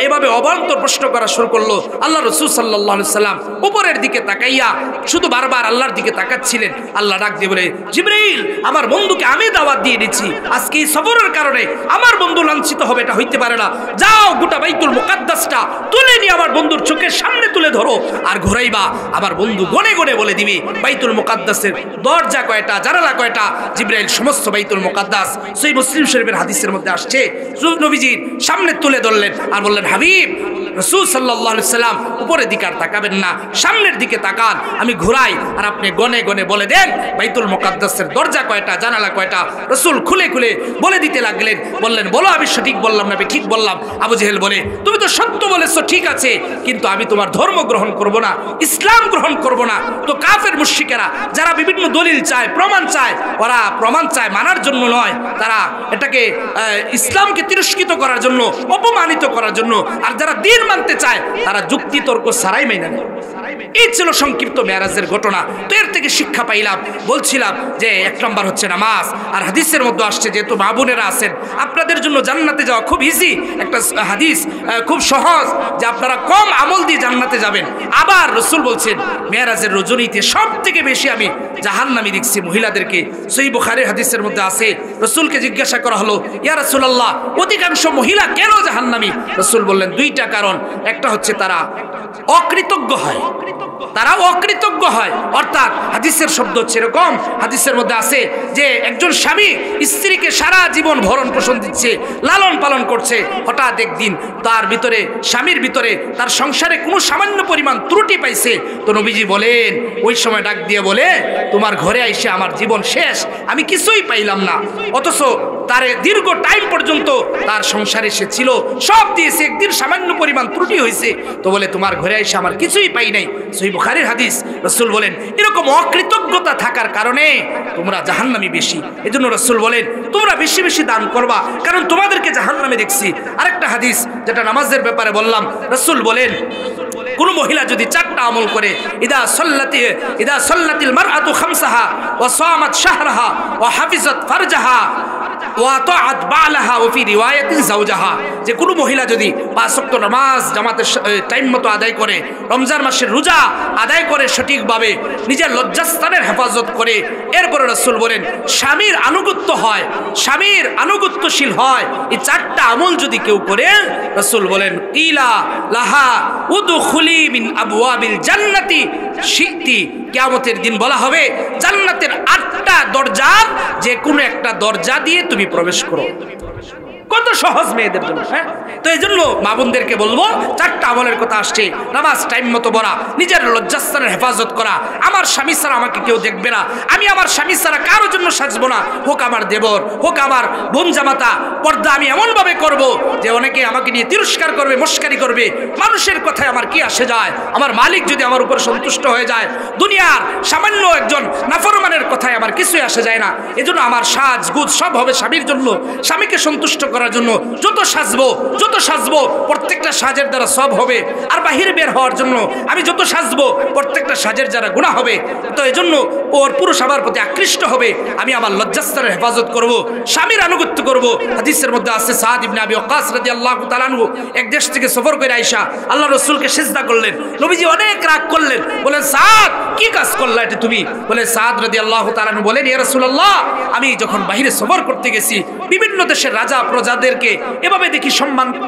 Speaker 1: এভাবে অবান্তর প্রশ্ন করা শুরু করলো। আল্লাহ রাসূল সাল্লাল্লাহু আলাইহি ওয়াসাল্লাম উপরের দিকে তাকাইয়া শুধু বারবার আল্লাহর দিকে তাকাচ্ছিলেন। আল্লাহ ডাক দিয়ে বলে, জিবরাইল, আমার বন্ধুকে আমি দাওয়াত দিয়ে দিচ্ছি, আজকে এই সফরের কারণে আমার বন্ধু লাঞ্ছিত হবে, এটা হইতে পারে না। যাও গোটা বাইতুল মুকাদ্দাসটা তুলে নিয়ে আমার বন্ধুর চোখের সামনে তুলে ধরো আর ঘোরাইবা। আমার বন্ধু গনে গনে বলে দিবি বাইতুল মুকাদ্দাসের দরজা কয়টা, জানালা কয়টা। জিবরাইল সমস্ত বাইতুল মুকাদ্দাস, সহিহ মুসলিম শরীফের হাদিসের মধ্যে আসছে, নবীজির সামনে তুলে ধরলেন আর বললেন, হাবিব রাসূল সাল্লাল্লাহু আলাইহি ওয়াসাল্লাম উপরের দিকে আর তাকাবেন না, সামনের দিকে তাকান, আমি ঘুরাই আর আপনি গনে গনে বলে দেন বাইতুল মুকাদ্দাসের দরজা কয়টা, জানালা কয়টা। রাসূল খুলে খুলে বলে দিতে লাগলেন। বললেন, বলো আমি সঠিক বললাম না ঠিক বললাম? আবু জেহেল বলে, তুমি তো সত্য বলেছো, ঠিক আছে, কিন্তু আমি তোমার ধর্ম গ্রহণ করব না, ইসলাম গ্রহণ করব না। তো কাফের মুশরিকেরা যারা বিভিন্ন দলিল চায়, প্রমাণ চায়, ওরা প্রমাণ চায় মানার জন্য নয়, তারা এটাকে ইসলামকে তিরস্কৃত করার জন্য, অপমানিত করার জন্য। আর যারা দিন মানতে চায় তারা যুক্তি তর্ক ছাড়াই মেনে নেয়। এই ছিল সংক্ষিপ্ত মেরাজের ঘটনা। তো এর থেকে শিক্ষা পাইলাম, বলছিলাম যে 1 নম্বর হচ্ছে নামাজ। আর হাদিসের মধ্যে আসছে, যেহেতু মা বোনেরা আছেন, আপনাদের জন্য জান্নাতে যাওয়া খুব ইজি একটা হাদিস, খুব সহজ, যে আপনারা কম আমল দিয়ে জান্নাতে যাবেন। আবার রাসূল বলছেন, মেরাজের রজনীতে সব থেকে বেশি আমি জাহান্নামী দেখছি মহিলাদেরকে। সহিহ বুখারীর হাদিসের মধ্যে আছে, রাসূলকে জিজ্ঞাসা করা হলো, ইয়া রাসূলুল্লাহ, অধিকাংশ মহিলা কেন জাহান্নামী? রাসূল বললেন, 2টা কারণ। একটা হচ্ছে তারা অকৃতজ্ঞ হয়, তারা অকৃতজ্ঞ হয়। অর্থাৎ হাদিসের শব্দ হচ্ছে এরকম, হাদিসের মধ্যে আছে যে একজন স্বামী স্ত্রীকে সারা জীবন ভরণ পোষণ দিচ্ছে, লালন পালন করছে, হঠাৎ একদিন তার ভিতরে, স্বামীর ভিতরে, তার সংসারে কোনো সামান্য পরিমাণ ত্রুটি পাইছে। তো নবীজি বলেন, ওই সময় ডাক দিয়ে বলে, তোমার ঘরে আইসে আমার জীবন শেষ, আমি কিছুই পাইলাম না। অথচ তার দীর্ঘ টাইম পর্যন্ত তার সংসারে সে ছিল, সব দিয়েছে, একদিন সামান্য পরিমাণ ত্রুটি হয়েছে, তো বলে তোমার ঘরে আইসে আমার কিছুই পাই নাই। সহিহ বুখারীর হাদিস। রাসূল বলেন, এরকম অকৃতজ্ঞতা থাকার কারণে তোমরা জাহান্নামী বেশি। এজন্য রাসূল বলেন, তোমরা বেশি বেশি দান করবা, কারণ তোমাদেরকে জাহান্নামে দেখছি। আরেকটা হাদিস যেটা নামাজের ব্যাপারে বললাম, রাসূল বলেন, কোন মহিলা যদি 4টা আমল করে, ইদা সাল্লাতিল মারআতু খামসাহা ওয়া সামাত শাহরাহা ওয়া হাফিজাত ফারজাহা ওয়া তাআত বালাহা ওয়া ফি রিওয়ায়াতিন যাওজাহা, যে কোন মহিলা যদি 5 ওয়াক্ত নামাজ জামাতের টাইম মতো আদায় করে, রমজান মাসের রোজা আদায় করে সঠিকভাবে, নিজের লজ্জাস্থানের হেফাজত করে, এরপরে রাসূল বলেন স্বামীর আনুগত্য হয়, স্বামীর আনুগত্যশীল হয়, এই 4টা আমল যদি কেউ করে, রাসূল বলেন ইলা লাহা উদখুলি মিন আবওয়াবিল জান্নাতি শিতি, কিয়ামতের দিন বলা হবে জান্নাতের 8টা দরজা, যে কোনো একটা দরজা দিয়ে তুমি প্রবেশ করো। কত সহজ মেয়েদের জন্য। হ্যাঁ, তো এই জন্য মা বোনদেরকে বলবো, 4টা আমলের কথা আসছে। নামাজ টাইম মতো পড়া, নিজের লজ্জাস্থানের হেফাজত করা, আমার স্বামী ছাড়া আমাকে কেউ দেখবে না, আমি আমার স্বামী ছাড়া কারোর জন্য সাজবো না, হোক আমার দেবর, হোক আমার বোন জামাতা। পর্দা আমি এমনভাবে করব যে অনেকে আমাকে নিয়ে তিরস্কার করবে, মস্কারি করবে। মানুষের কথায় আমার কি আসে যায়? আমার মালিক যদি আমার উপর সন্তুষ্ট হয়ে যায়, দুনিয়ার সামান্য একজন নাফরমানের কথায় আমার কিছুই আসে যায় না। এজন্য আমার সাজ গুজ সব হবে স্বামীর জন্য, স্বামীকে সন্তুষ্ট করার জন্য। যত সাজবো প্রত্যেকটা সাজের দ্বারা সব হবে। আর বাহিরে বের হওয়ার জন্য আমি যত সাজবো প্রত্যেকটা সাজের দ্বারা গুনাহ হবে। তো এজন্য ওর পুরুষ আমার প্রতি আকৃষ্ট হবে। আমি আমার লজ্জাস্থানের হেফাজত করব, স্বামীর আনুগত্য করব। হাদিসের মধ্যে আছে সাদ ইবনে আবি ওয়াক্কাস রাদিয়াল্লাহু তাআলা আনহু এক দেশ থেকে সফর করে আয়েশা আল্লাহর রাসূলকে সিজদা করলেন। নবীজি অনেক রাগ করলেন, বলেন সাদ কি কাজ করলা এটা তুমি? বলে সাদ রাদিয়াল্লাহু তাআলা আনহু বলেন, ইয়া রাসূলুল্লাহ, আমি যখন বাইরে সফর করতে গেছি বিভিন্ন দেশের রাজা প্রজাদেরকে এভাবে দেখি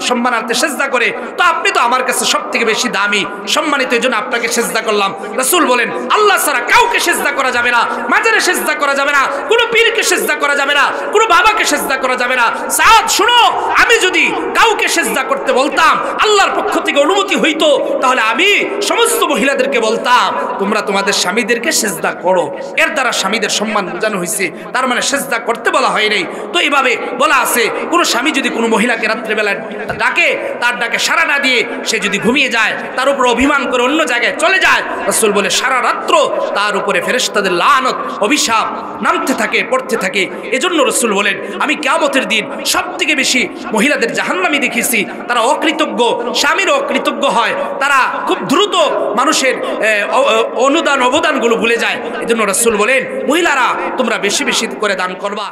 Speaker 1: সম্মানার্থে সিজদা করে, তো আপনি তো আমার কাছে সবথেকে বেশি দামি সম্মানিত, এজন্য আপনাকে সিজদা করলাম। রাসূল বলেন, আল্লাহ ছাড়া কাউকে সিজদা করা যাবে না, মাজারে সিজদা করা যাবে না, কোনো পীরকে সিজদা করা যাবে না, কোনো বাবাকে সিজদা করা যাবে না। সাদ শুনো, আমি যদি কাউকে সিজদা করতে বলতাম, আল্লাহর পক্ষ থেকে অনুমতি হইতো, তাহলে আমি সমস্ত মহিলাদেরকে বলতাম তোমরা তোমাদের স্বামীদেরকে সিজদা করো। এর দ্বারা স্বামীদের সম্মান বোঝানো হয়েছে, তার মানে সিজদা করতে বলা হয় নাই। তো এইভাবে বলা আছে, কোনো স্বামী যদি কোনো মহিলাকে রাত্রেবেলা ডাকে, তার ডাকে সাড়া না দিয়ে সে যদি ঘুমিয়ে যায়, তার উপর অভিমান করে অন্য জায়গায় চলে যায়, রাসূল বলে সারা রাত্র তার উপরে ফেরেশতাদের লানত অভিশাপ নামতে থাকে, পড়তে থাকে। এজন্য রাসূল বলেন, আমি কিয়ামতের দিন সবথেকে বেশি মহিলাদের জাহান্নামী দেখেছি। তারা অকৃতজ্ঞ, স্বামীর অকৃতজ্ঞ হয়, তারা খুব দ্রুত মানুষের অনুদান অবদানগুলো ভুলে যায়। এজন্য রাসূল বলেন, মহিলারা তোমরা বেশি বেশি করে দান করবা।